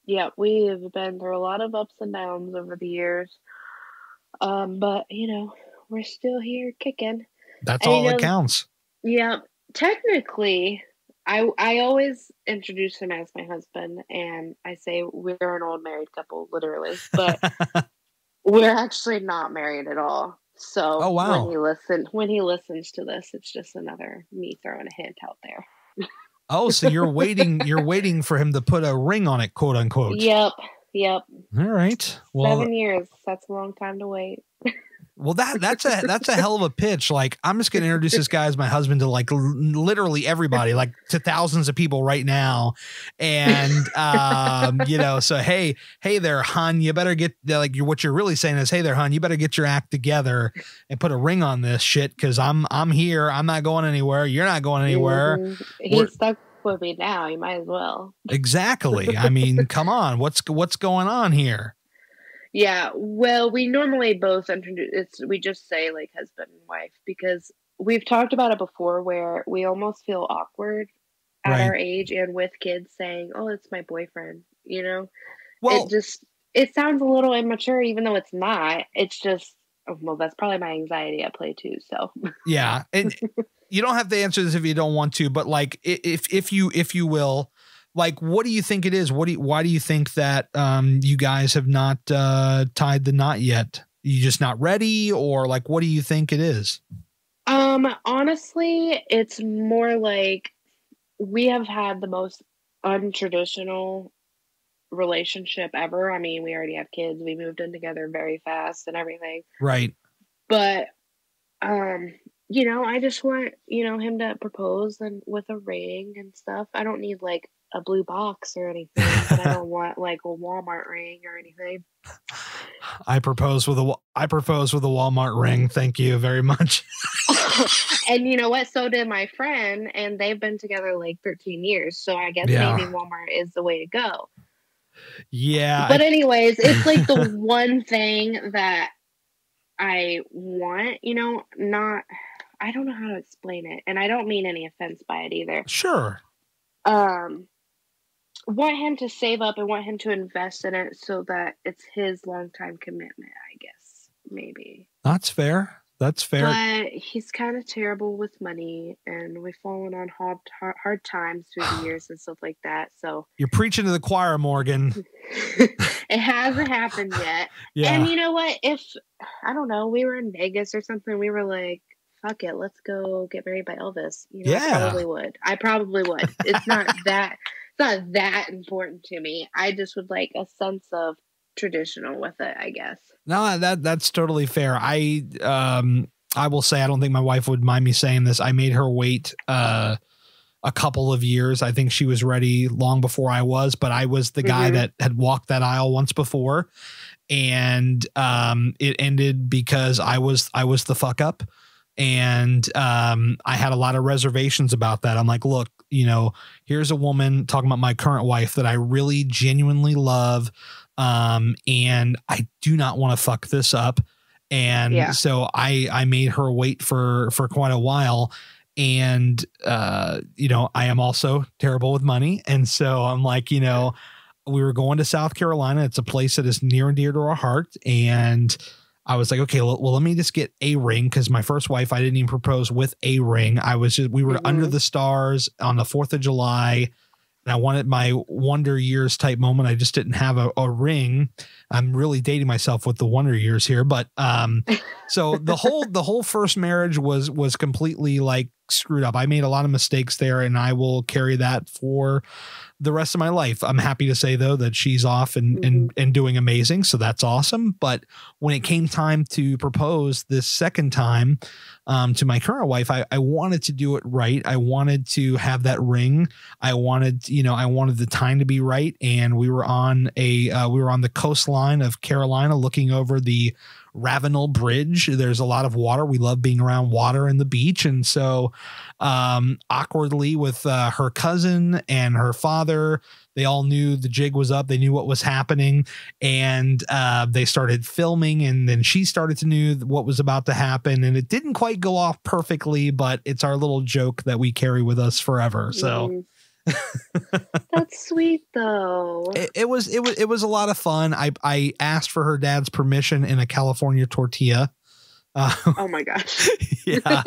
Yeah, we have been through a lot of ups and downs over the years. But we're still here kicking. That's all that counts. Yeah. Technically, I always introduce him as my husband, and I say we're an old married couple, literally. But we're actually not married at all. So when he listens to this, it's just another me throwing a hint out there. Oh, so you're waiting for him to put a ring on it, quote unquote. Yep. All right. Well, 7 years. That's a long time to wait. Well, that's a hell of a pitch. Like, I'm just going to introduce this guy as my husband to like literally everybody, like to thousands of people right now. And, so, hey there, hon, you better get what you're really saying is, hey there, hon, you better get your act together and put a ring on this shit. 'Cause I'm here. I'm not going anywhere. You're not going anywhere. Mm-hmm. He's stuck with me now. You might as well. Exactly. I mean, come on, what's going on here? Yeah, well, we normally both introduce, we just say like husband and wife, because we've talked about it before where we almost feel awkward at our age and with kids saying, oh, it's my boyfriend, Well, it sounds a little immature, even though it's not. It's just, well, that's probably my anxiety at play too, so. Yeah, and you don't have to answer this if you don't want to, but like if you will, like, what do you think it is? Why do you think that you guys have not tied the knot yet? You just not ready, or like, what do you think it is? Honestly, it's more like we have had the most untraditional relationship ever. I mean, we already have kids. We moved in together very fast and everything. Right. But I just want, him to propose and with a ring and stuff. I don't need like a blue box or anything, but I don't want like a Walmart ring or anything. I propose with a Walmart ring. Thank you very much. And you know what? So did my friend, and they've been together like 13 years. So I guess maybe Walmart is the way to go. Yeah. But anyways, it's like the one thing that I want, you know, I don't know how to explain it. And I don't mean any offense by it either. Sure. Want him to save up and want him to invest in it so that it's his long-time commitment, I guess. Maybe. That's fair. That's fair. But he's kind of terrible with money, and we've fallen on hard times through the years and stuff like that. So you're preaching to the choir, Morgan. It hasn't happened yet. Yeah. And you know what? If, I don't know, we were in Vegas or something, we were like, fuck it, let's go get married by Elvis. You know, I probably would. It's not that important to me. I just would like a sense of traditional with it, I guess. No, that's totally fair. I will say, I don't think my wife would mind me saying this. I made her wait a couple of years. I think she was ready long before I was, but I was the guy that had walked that aisle once before, and it ended because I was the fuck up. And I had a lot of reservations about that. I'm like, look, you know, here's a woman, talking about my current wife, that I really genuinely love. And I do not want to fuck this up. And so I made her wait for quite a while. And, you know, I am also terrible with money. And so I'm like, you know, we were going to South Carolina. It's a place that is near and dear to our heart. And I was like, okay, well, let me just get a ring, because my first wife, I didn't even propose with a ring. We were under the stars on the 4th of July, and I wanted my Wonder Years type moment. I just didn't have a ring. I'm really dating myself with the Wonder Years here, but so the whole first marriage was completely like screwed up. I made a lot of mistakes there, and I will carry that for the rest of my life. I'm happy to say, though, that she's off and doing amazing. So that's awesome. But when it came time to propose this second time to my current wife, I wanted to do it right. I wanted to have that ring. I wanted the time to be right. And we were on the coastline of Carolina looking over the Ravenel Bridge. There's a lot of water. We love being around water and the beach. And so awkwardly with her cousin and her father, they all knew the jig was up. They knew what was happening, and they started filming, and then she started to know what was about to happen, and it didn't quite go off perfectly, but it's our little joke that we carry with us forever. So that's sweet, though. It was a lot of fun. I asked for her dad's permission in a California tortilla. Oh my gosh. Yeah.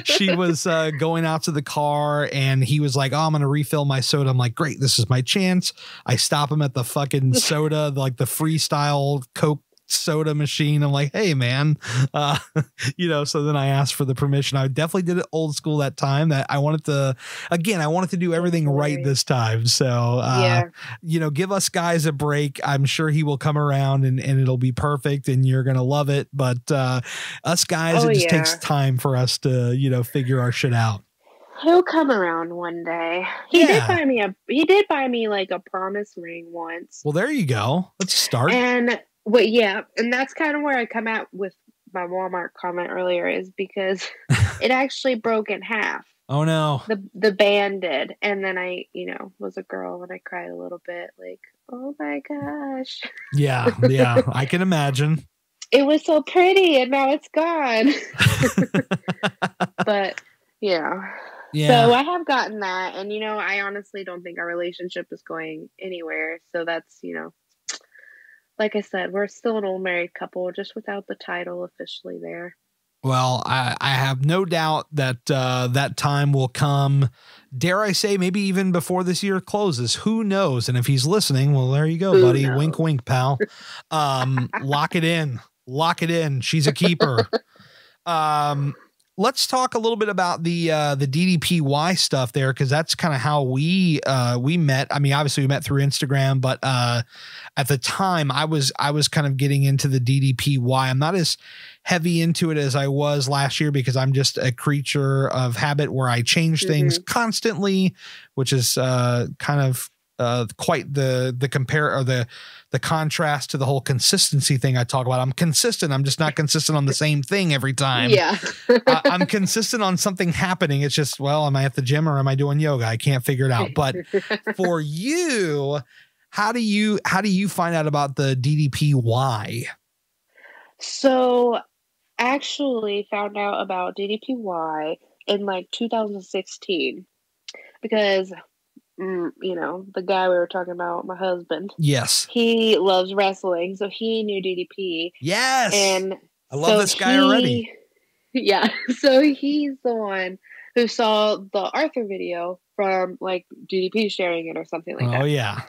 She was going out to the car, and he was like, oh, I'm going to refill my soda. I'm like, great, this is my chance. I stop him at the fucking soda, like the freestyle Coke soda machine. I'm like, hey man, so then I asked for the permission. I definitely did it old school that time. That I wanted to do everything right this time. So, give us guys a break. I'm sure he will come around and it'll be perfect and you're going to love it. But, us guys, it just takes time for us to, figure our shit out. He'll come around one day. He did buy me like a promise ring once. Well, there you go. Let's start. Well, yeah, and that's kind of where I come at with my Walmart comment earlier, is because it actually broke in half. Oh no. The band did. And then I, was a girl and I cried a little bit, like, oh my gosh. Yeah, I can imagine. It was so pretty and now it's gone. But yeah. So I have gotten that, and I honestly don't think our relationship is going anywhere. So that's, like I said, we're still an old married couple, just without the title officially there. Well, I have no doubt that that time will come. Dare I say, maybe even before this year closes. Who knows? And if he's listening, well, there you go, buddy. Knows? Wink, wink, pal. Lock it in. Lock it in. She's a keeper. Let's talk a little bit about the DDPY stuff there, because that's kind of how we met. I mean, obviously we met through Instagram, but at the time I was kind of getting into the DDPY. I'm not as heavy into it as I was last year, because I'm just a creature of habit where I change things constantly, which is kind of quite the compare or the contrast to the whole consistency thing I talk about. I'm consistent. I'm just not consistent on the same thing every time. Yeah. I'm consistent on something happening. It's just, well, am I at the gym or am I doing yoga? I can't figure it out. But for you, how do you find out about the DDPY? So actually found out about DDPY in like 2016 because the guy we were talking about, my husband. Yes. He loves wrestling, so he knew DDP. Yes. And I love this guy already. Yeah. So he's the one who saw the Arthur video from like DDP sharing it or something like that. Oh, yeah.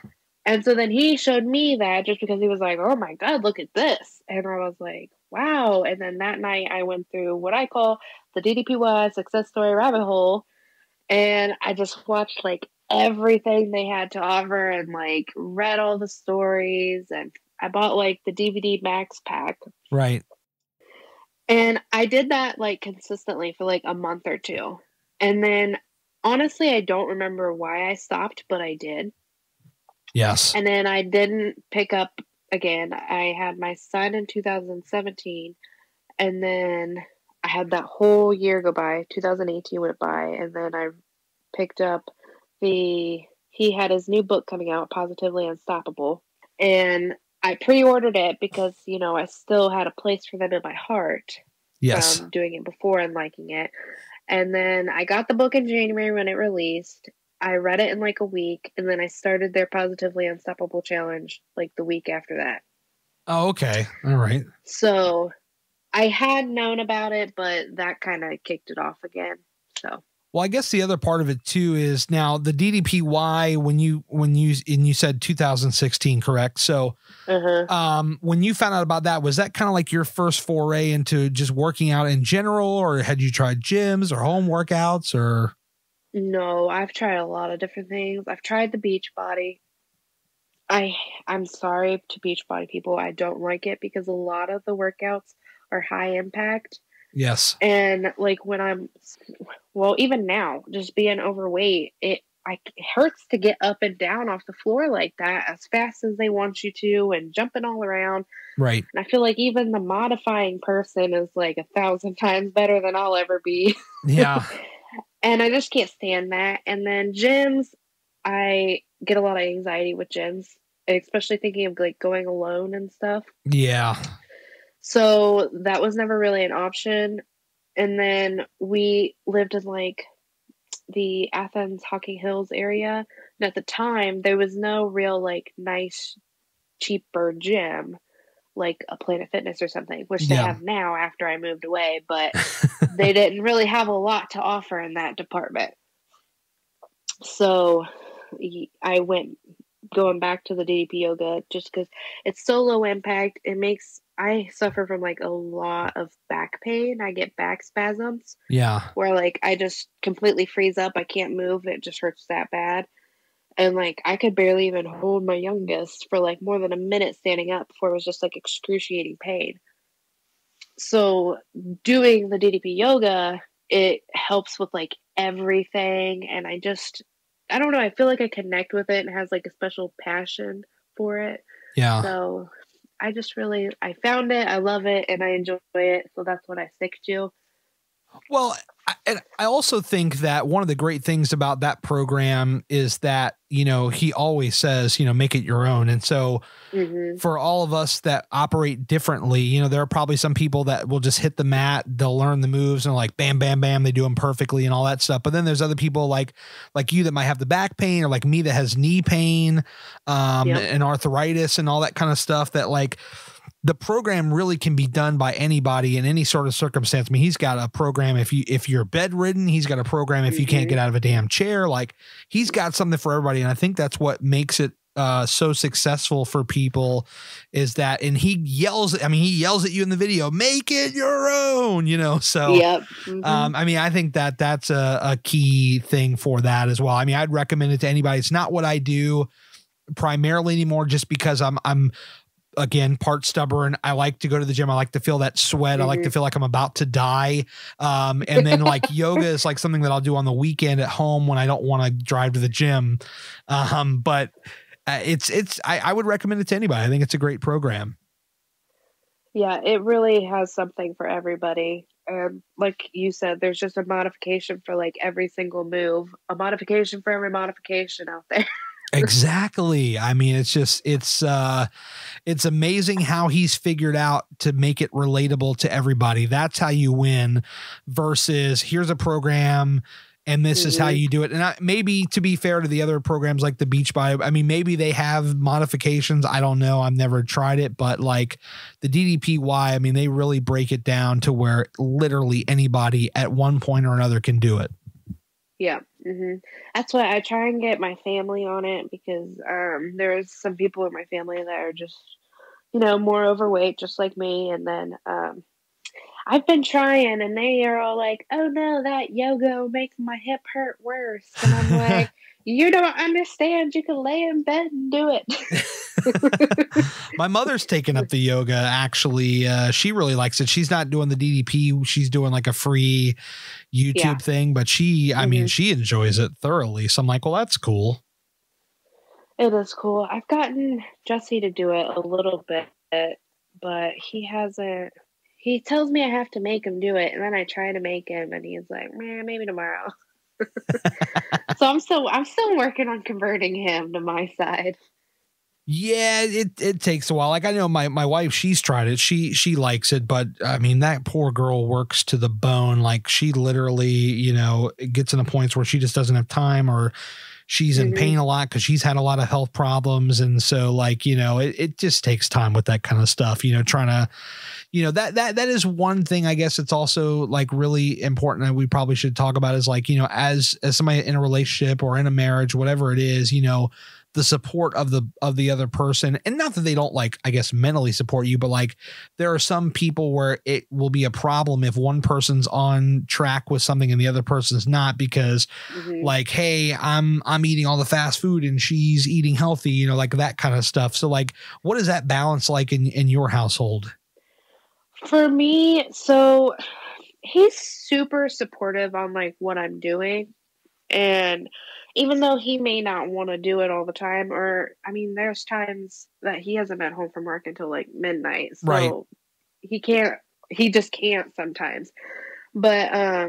And so then he showed me that just because he was like, oh my God, look at this. And I was like, wow. And then that night I went through what I call the DDPY success story rabbit hole. And I just watched like everything they had to offer and like read all the stories. And I bought like the DVD Max pack. Right. And I did that like consistently for like a month or two. And then honestly, I don't remember why I stopped, but I did. Yes. And then I didn't pick up again. I had my son in 2017. And then I had that whole year go by. 2018 went by. And then I picked up he had his new book coming out, Positively Unstoppable. And I pre-ordered it because, I still had a place for them in my heart. Yes. From doing it before and liking it. And then I got the book in January when it released. I read it in like a week, and then I started their Positively Unstoppable challenge like the week after that. Oh, okay. All right. So I had known about it, but that kind of kicked it off again. So. Well, I guess the other part of it too is now the DDPY when you said 2016, correct? So, when you found out about that, was that kind of like your first foray into just working out in general, or had you tried gyms or home workouts or? No, I've tried a lot of different things. I've tried the Beachbody. I'm sorry to Beachbody people. I don't like it because a lot of the workouts are high impact. Yes. And like even now, just being overweight, it hurts to get up and down off the floor like that as fast as they want you to and jumping all around. Right. And I feel like even the modifying person is like 1,000 times better than I'll ever be. Yeah. And I just can't stand that. And then gyms, I get a lot of anxiety with gyms, especially thinking of like going alone and stuff. Yeah. So that was never really an option. And then we lived in like the Athens Hocking Hills area. And at the time, there was no real like nice, cheaper gym like a Planet Fitness or something, which they have now after I moved away. But they didn't really have a lot to offer in that department. So I went going back to the DDP yoga just because it's so low impact. I suffer from like a lot of back pain. I get back spasms. Yeah. Where like I just completely freeze up. I can't move. It just hurts that bad. And like I could barely even hold my youngest for like more than a minute standing up before it was just like excruciating pain. So doing the DDP yoga, it helps with like everything. And I don't know. I feel like I connect with it and has like a special passion for it. Yeah. So I found it. I love it and I enjoy it. So that's what I stick to. Well, I also think that one of the great things about that program is that, he always says, make it your own. And so for all of us that operate differently, there are probably some people that will just hit the mat, they'll learn the moves and like, bam, bam, bam, they do them perfectly and all that stuff. But then there's other people like you that might have the back pain or like me that has knee pain, and arthritis and all that kind of stuff that like, the program really can be done by anybody in any sort of circumstance. I mean, he's got a program if you're bedridden, he's got a program if you can't get out of a damn chair. Like he's got something for everybody. And I think that's what makes it so successful for people is that, and he yells at you in the video, make it your own, so, yep. I mean, I think that that's a key thing for that as well. I mean, I'd recommend it to anybody. It's not what I do primarily anymore, just because I'm again, part stubborn. I like to go to the gym. I like to feel that sweat. I like to feel like I'm about to die. And then like yoga is like something that I'll do on the weekend at home when I don't want to drive to the gym. But I would recommend it to anybody. I think it's a great program. Yeah, it really has something for everybody. And like you said, there's just a modification for like every single move, a modification for every modification out there. Exactly. I mean, it's amazing how he's figured out to make it relatable to everybody. That's how you win versus here's a program and this is how you do it. And maybe to be fair to the other programs like the Beachbody, I mean, maybe they have modifications. I don't know. I've never tried it, but like the DDPY, I mean, they really break it down to where literally anybody at one point or another can do it. Yeah. That's why I try and get my family on it because there's some people in my family that are just, more overweight, just like me. And then I've been trying and they are all like, oh no, that yoga makes my hip hurt worse. And I'm like, you don't understand. You can lay in bed and do it. My mother's taken up the yoga. Actually, she really likes it. She's not doing the DDP. She's doing like a free YouTube thing, but I mean, she enjoys it thoroughly. So I'm like, well, that's cool. It is cool. I've gotten Jesse to do it a little bit, but he hasn't. He tells me I have to make him do it, and then I try to make him, and he's like, "Man, maybe tomorrow." So I'm still working on converting him to my side. Yeah, it takes a while. Like I know my wife, she's tried it. She likes it, but I mean that poor girl works to the bone. Like she literally, gets in the points where she just doesn't have time or she's in pain a lot because she's had a lot of health problems. And so like, it just takes time with that kind of stuff, trying to, that is one thing. I guess it's also like really important that we probably should talk about is like, as somebody in a relationship or in a marriage, whatever it is, the support of the other person. And not that they don't like, I guess, mentally support you, but like there are some people where it will be a problem if one person's on track with something and the other person's not because like, hey, I'm eating all the fast food and she's eating healthy, like that kind of stuff. So like, what is that balance like in your household? For me, so he's super supportive on like what I'm doing. And even though he may not want to do it all the time, or I mean, there's times that he hasn't been home from work until like midnight. So he just can't sometimes. But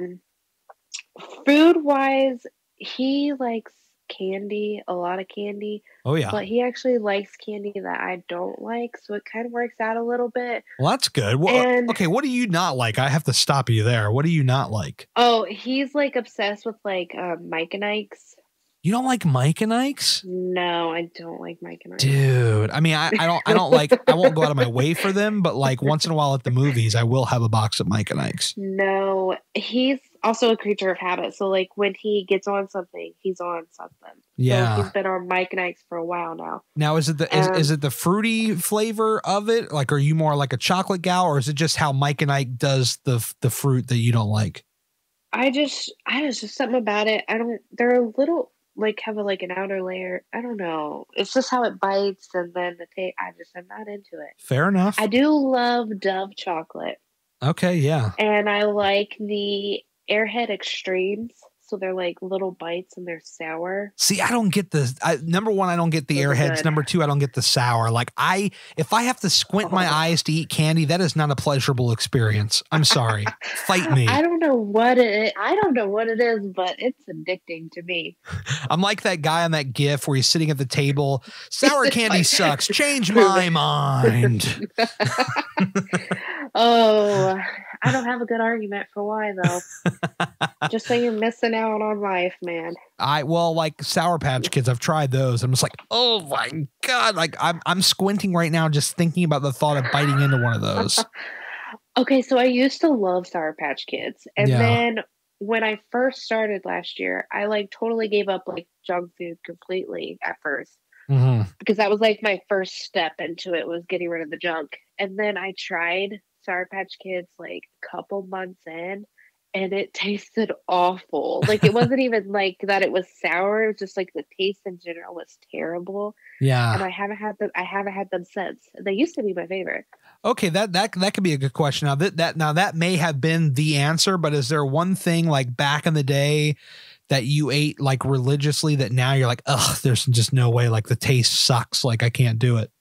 food wise, he likes candy, a lot of candy. Oh yeah. But he actually likes candy that I don't like, so it kind of works out a little bit. Well, that's good. Well, okay, what do you not like? I have to stop you there. What do you not like? Oh, he's like obsessed with like Mike and Ike's. You don't like Mike and Ike's? No, I don't like Mike and Ike's. Dude, I mean, I don't like, I won't go out of my way for them, but like once in a while at the movies, I will have a box of Mike and Ike's. No, he's also a creature of habit. So like when he gets on something, he's on something. Yeah. So he's been on Mike and Ike's for a while now. Now, is it is it the fruity flavor of it? Like, are you more like a chocolate gal, or is it just how Mike and Ike does the fruit that you don't like? I just something about it. They're a little like have an outer layer. I don't know. It's just how it bites and then the taste. I'm not into it. Fair enough. I do love Dove chocolate. Okay, yeah. And I like the Airhead Extremes. So they're like little bites and they're sour. See, I don't get number one, I don't get the Airheads. Good. Number two, I don't get the sour. Like if I have to squint my eyes to eat candy, that is not a pleasurable experience. I'm sorry. Fight me. I don't know what it is, but it's addicting to me. I'm like that guy on that GIF where he's sitting at the table. Sour candy sucks. Change my mind. Oh, I don't have a good argument for why though. Just so you're missing out on life, man. Like Sour Patch Kids, I've tried those. I'm just like, oh my God. Like I'm squinting right now just thinking about the thought of biting into one of those. Okay, so I used to love Sour Patch Kids. And then when I first started last year, I like totally gave up like junk food completely at first. Because that was like my first step into it was getting rid of the junk. And then I tried Sour Patch Kids like a couple months in, and it tasted awful. Like, it wasn't even like that it was sour. It was just like the taste in general was terrible. Yeah. And I haven't had them since. They used to be my favorite. Okay, that could be a good question. Now that may have been the answer, but is there one thing like back in the day that you ate like religiously that now you're like, ugh, there's just no way, like the taste sucks, like I can't do it?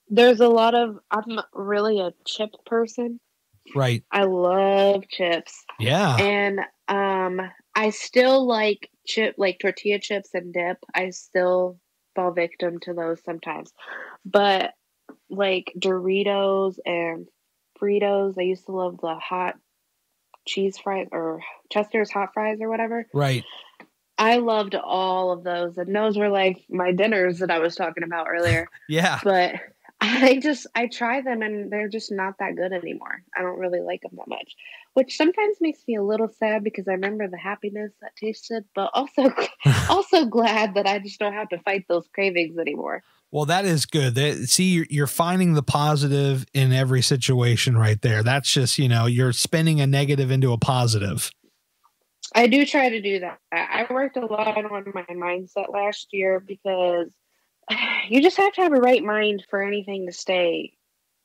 There's a lot of, I'm really a chip person. Right. I love chips. Yeah. And I still like tortilla chips and dip. I still fall victim to those sometimes. But like Doritos and Fritos, I used to love the hot cheese fries or Chester's hot fries or whatever. Right. I loved all of those, and those were like my dinners that I was talking about earlier. Yeah. But I try them and they're just not that good anymore. I don't really like them that much, which sometimes makes me a little sad because I remember the happiness that tasted, but also glad that I just don't have to fight those cravings anymore. Well, that is good. See, you're finding the positive in every situation right there. That's just, you're spinning a negative into a positive. I do try to do that. I worked a lot on my mindset last year because you just have to have a right mind for anything to stay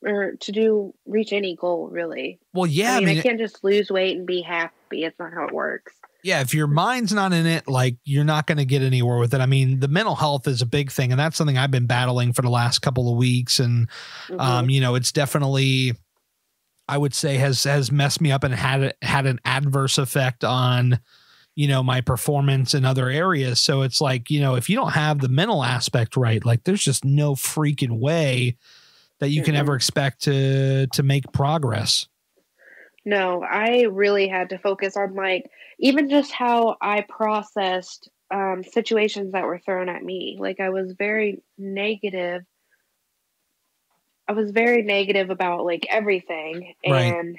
or to reach any goal, really. Well, yeah. I mean, I can't just lose weight and be happy. It's not how it works. Yeah. If your mind's not in it, like you're not going to get anywhere with it. I mean, the mental health is a big thing, and that's something I've been battling for the last couple of weeks. And, it's definitely, I would say has messed me up and had an adverse effect on, my performance in other areas. So it's like, if you don't have the mental aspect right, like there's just no freaking way that you can ever expect to make progress. No, I really had to focus on like, even just how I processed situations that were thrown at me. Like I was very negative about like everything. Right. And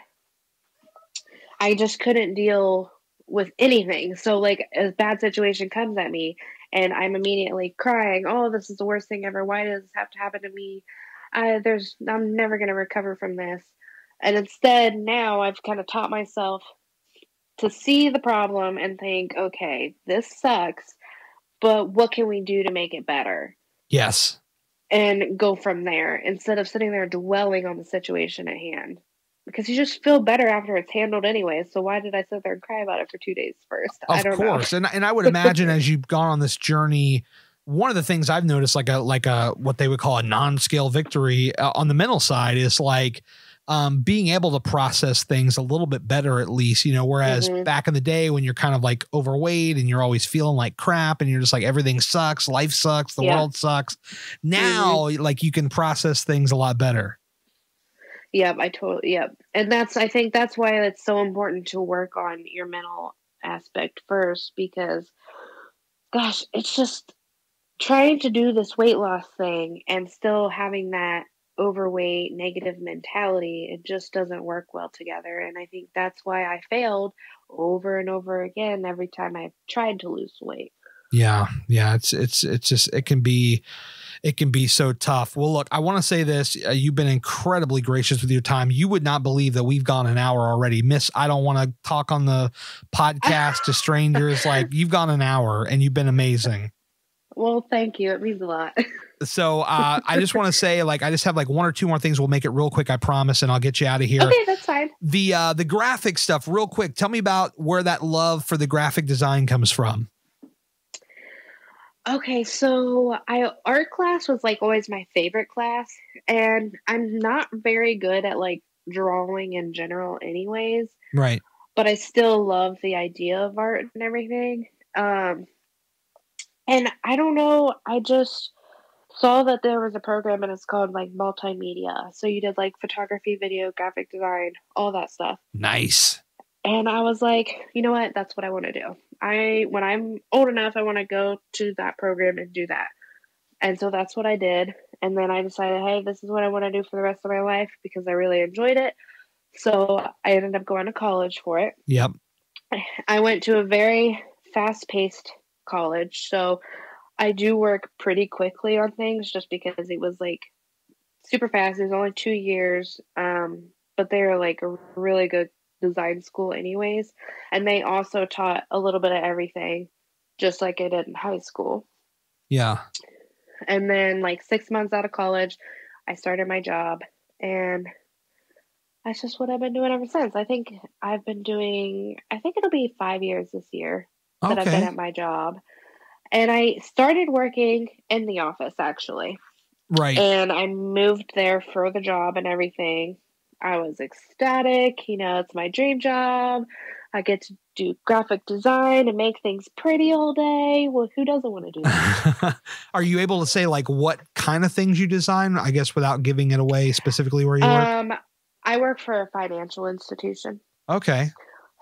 I just couldn't deal with anything. So like a bad situation comes at me and I'm immediately crying, oh, this is the worst thing ever. Why does this have to happen to me? I'm never going to recover from this. And instead now I've kind of taught myself to see the problem and think, okay, this sucks, but what can we do to make it better? Yes. And go from there instead of sitting there dwelling on the situation at hand. Because you just feel better after it's handled anyway. So why did I sit there and cry about it for 2 days first? I don't know. Of course. And I would imagine as you've gone on this journey, one of the things I've noticed, like a what they would call a non-scale victory on the mental side is like being able to process things a little bit better, at least, whereas back in the day when you're kind of like overweight and you're always feeling like crap and you're just like, everything sucks, life sucks, the world sucks. Now, like you can process things a lot better. Yep, And I think that's why it's so important to work on your mental aspect first, because gosh, it's just trying to do this weight loss thing and still having that overweight negative mentality. It just doesn't work well together. And I think that's why I failed over and over again every time I tried to lose weight. Yeah. It's just, it can be so tough. Well, look, I want to say this. You've been incredibly gracious with your time. You would not believe that we've gone an hour already. Miss, I don't want to talk on the podcast to strangers. Like you've gone an hour and you've been amazing. Well, thank you. It means a lot. So I just want to say, like, I just have like one or two more things. We'll make it real quick, I promise, and I'll get you out of here. Okay, that's fine. The graphic stuff, real quick. Tell me about where that love for the graphic design comes from. Okay, so art class was like always my favorite class, and I'm not very good at like drawing in general anyways. Right. But I still love the idea of art and everything. And I don't know, I just saw that there was a program and it's called like multimedia. So you did like photography, video, graphic design, all that stuff. Nice. And I was like, you know what? That's what I want to do. When I'm old enough, I want to go to that program and do that. And so that's what I did. And then I decided, hey, this is what I want to do for the rest of my life because I really enjoyed it. So I ended up going to college for it. Yep. I went to a very fast-paced college. So I do work pretty quickly on things just because it was like super fast. It was only 2 years. But they were like a really good design school anyways. And they also taught a little bit of everything, just like I did in high school. Yeah. And then like 6 months out of college, I started my job, and that's just what I've been doing ever since. I think it'll be 5 years this year that I've been at my job. And I started working in the office, actually. Right. And I moved there for the job and everything. I was ecstatic. It's my dream job. I get to do graphic design and make things pretty all day. Well, who doesn't want to do that? Are you able to say like what kind of things you design, I guess, without giving it away specifically where you work? I work for a financial institution. Okay.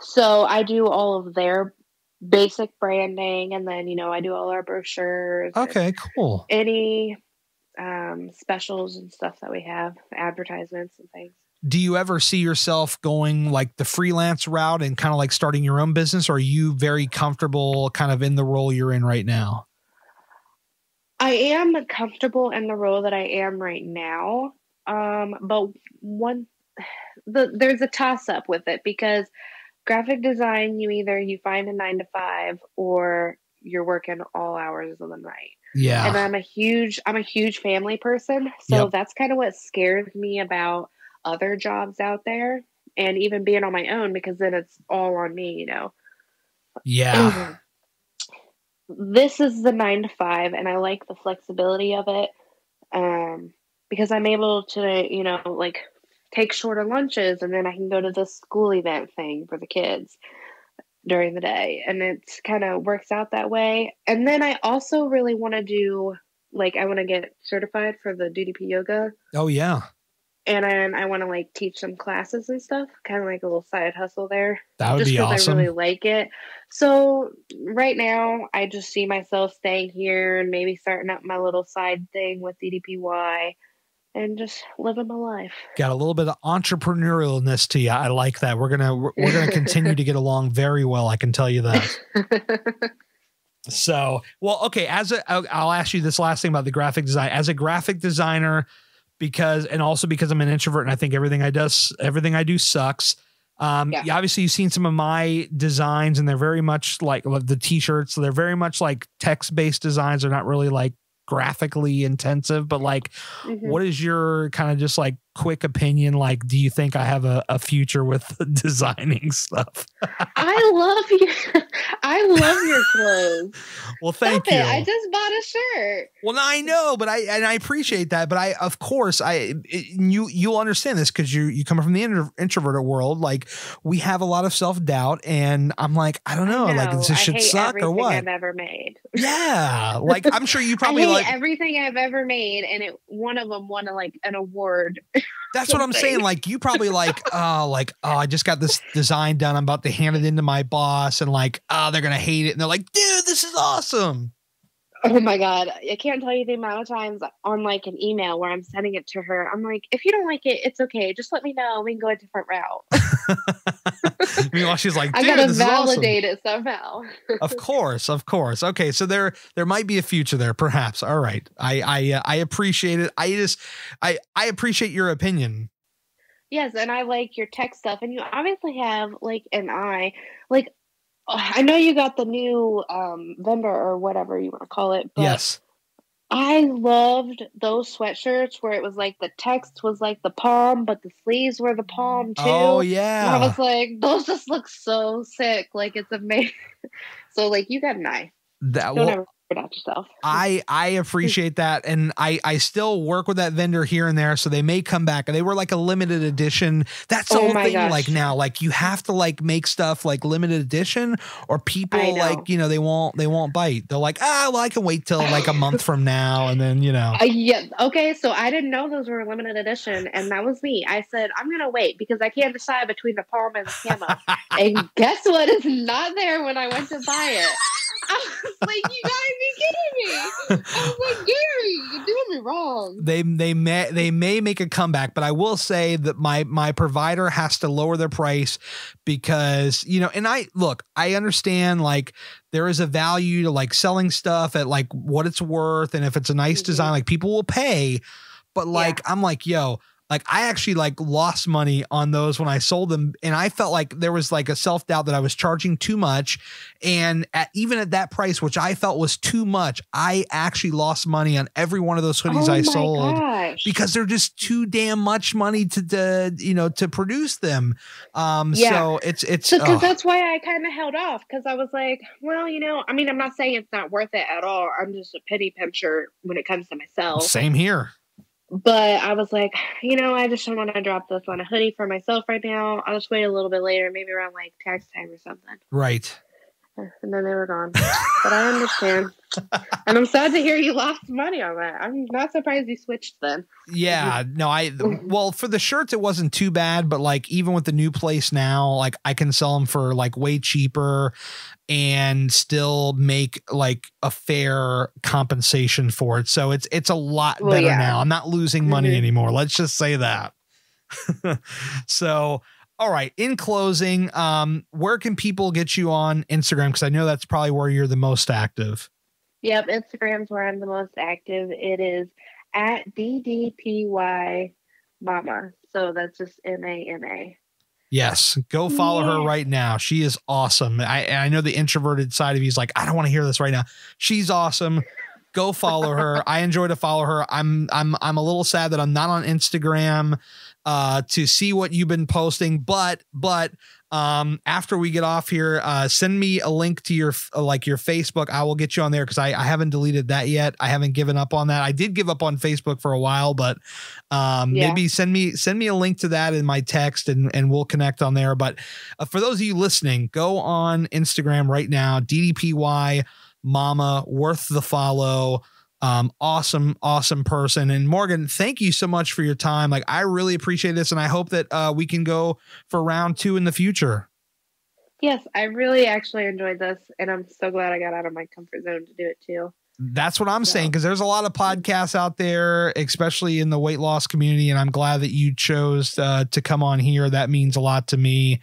So I do all of their basic branding, and then, I do all our brochures. Okay, cool. Any specials and stuff that we have, advertisements and things. Do you ever see yourself going like the freelance route and kind of like starting your own business, or are you very comfortable kind of in the role you're in right now? I am comfortable in the role that I am right now. But there's a toss up with it, because graphic design, you find a 9 to 5, or you're working all hours of the night. Yeah. And I'm a huge family person. So that's kind of what scares me about other jobs out there, and even being on my own, because then it's all on me, Yeah. This is the 9 to 5, and I like the flexibility of it. Because I'm able to, like take shorter lunches, and then I can go to the school event thing for the kids during the day. And it kind of works out that way. And then I also really want to do, like, I want to get certified for the DDP yoga. Oh, yeah. And I want to like teach some classes and stuff, kind of like a little side hustle there. That would be awesome. I really like it. So right now I just see myself staying here and maybe starting up my little side thing with DDPY and just living my life. Got a little bit of entrepreneurialness to you. I like that. We're going to continue to get along very well. I can tell you that. So, well, okay. I'll ask you this last thing about the graphic design. As a graphic designer, because I'm an introvert and I think everything I do sucks. Obviously you've seen some of my designs, and they're very much like the t-shirts. They're very much like text-based designs. They're not really like graphically intensive, but like, what is your kind of just like quick opinion? Like, do you think I have a future with designing stuff? I love your clothes. Well, thank you. I just bought a shirt. Well, I know, but I appreciate that. But of course, you'll understand this because you come from the introverted world. Like, we have a lot of self-doubt, and I'm like, I don't know, like, does this shit suck or what? I've ever made. Yeah, like I'm sure you probably I hate everything I've ever made, and one of them won like an award. That's what I'm saying. Like, you probably I just got this design done. I'm about to hand it into my boss, and like, they're going to hate it. And they're like, dude, this is awesome. Oh my God. I can't tell you the amount of times on like an email where I'm sending it to her. I'm like, if you don't like it, it's okay. Just let me know. We can go a different route. Meanwhile, she's like, dude, I gotta this validate is awesome. it somehow. Of course. Okay. So there might be a future there, perhaps. All right. I appreciate it. I appreciate your opinion. Yes. And I like your tech stuff, and you obviously have like an eye, like, I know you got the new vendor or whatever you want to call it. But yes. I loved those sweatshirts where it was like the text was like the palm, but the sleeves were the palm too. Oh, yeah. And I was like, those just look so sick. Like, it's amazing. So, like, you got an eye. Don't ever forget about yourself. I appreciate that. And I still work with that vendor here and there. So they may come back. They were like a limited edition. That's the whole thing. Gosh. Like now, like you have to like make stuff like limited edition, or people like, they won't bite. They're like, well, I can wait till like a month from now. And then, yeah. Okay. So I didn't know those were limited edition. And that was me. I said, I'm going to wait because I can't decide between the palm and the camo. And guess what? It's not there when I went to buy it. I was like, you gotta be kidding me. I was like, Gary, you're doing me wrong. They may make a comeback, but I will say that my provider has to lower their price because, and I understand like there is a value to like selling stuff at like what it's worth. And if it's a nice design, like people will pay, but like, I'm like, yo, Like I actually like lost money on those when I sold them. And I felt like there was like a self-doubt that I was charging too much. And even at that price, which I felt was too much, I actually lost money on every one of those hoodies I sold because they're just too damn much money to produce them. So it's because that's why I kind of held off, because I was like, well, I mean, I'm not saying it's not worth it at all. I'm just a penny pincher when it comes to myself. Same here. But I was like, I just don't want to drop this on a hoodie for myself right now. I'll just wait a little bit later, maybe around like tax time or something. Right. And then they were gone. But I understand. And I'm sad to hear you lost money on that. I'm not surprised you switched then. Yeah, no, well, for the shirts, it wasn't too bad, but like even with the new place now, like I can sell them for like way cheaper and still make like a fair compensation for it. So it's a lot better now. I'm not losing money anymore. Let's just say that. So, all right. In closing, where can people get you on Instagram? Because I know that's probably where you're the most active. Yep. Instagram's where I'm the most active. It is at DDPY Mama. So that's just MAMA. Yes. Go follow her right now. She is awesome. I know the introverted side of you is like, I don't want to hear this right now. She's awesome. Go follow her. I enjoy to follow her. I'm a little sad that I'm not on Instagram to see what you've been posting, but after we get off here, send me a link to your Facebook. I will get you on there because I haven't deleted that yet. I haven't given up on that. I did give up on Facebook for a while, but maybe send me a link to that in my text and we'll connect on there. But for those of you listening, go on Instagram right now, DDPY Mama, worth the follow. Awesome person. And Morgan, thank you so much for your time. Like, I really appreciate this. And I hope that we can go for round 2 in the future. Yes, I really actually enjoyed this. And I'm so glad I got out of my comfort zone to do it too. That's what I'm saying. Cause there's a lot of podcasts out there, especially in the weight loss community. And I'm glad that you chose to come on here. That means a lot to me.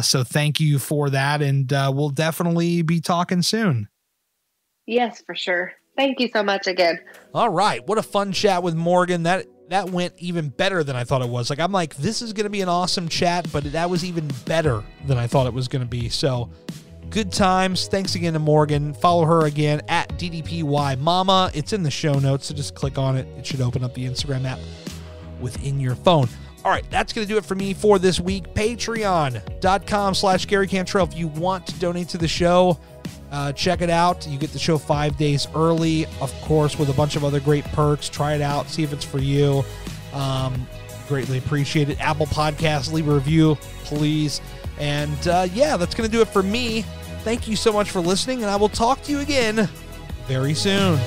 So thank you for that. And we'll definitely be talking soon. Yes, for sure. Thank you so much again. All right. What a fun chat with Morgan. That went even better than I thought it was. Like, I'm like, this is going to be an awesome chat, but that was even better than I thought it was going to be. So good times. Thanks again to Morgan. Follow her again at DDPY Mama. It's in the show notes, so just click on it. It should open up the Instagram app within your phone. All right, that's going to do it for me for this week. Patreon.com/Gary Cantrell. If you want to donate to the show, check it out. You get the show 5 days early, of course, with a bunch of other great perks. Try it out. See if it's for you. Greatly appreciate it. Apple Podcasts, leave a review, please. And that's going to do it for me. Thank you so much for listening, and I will talk to you again very soon.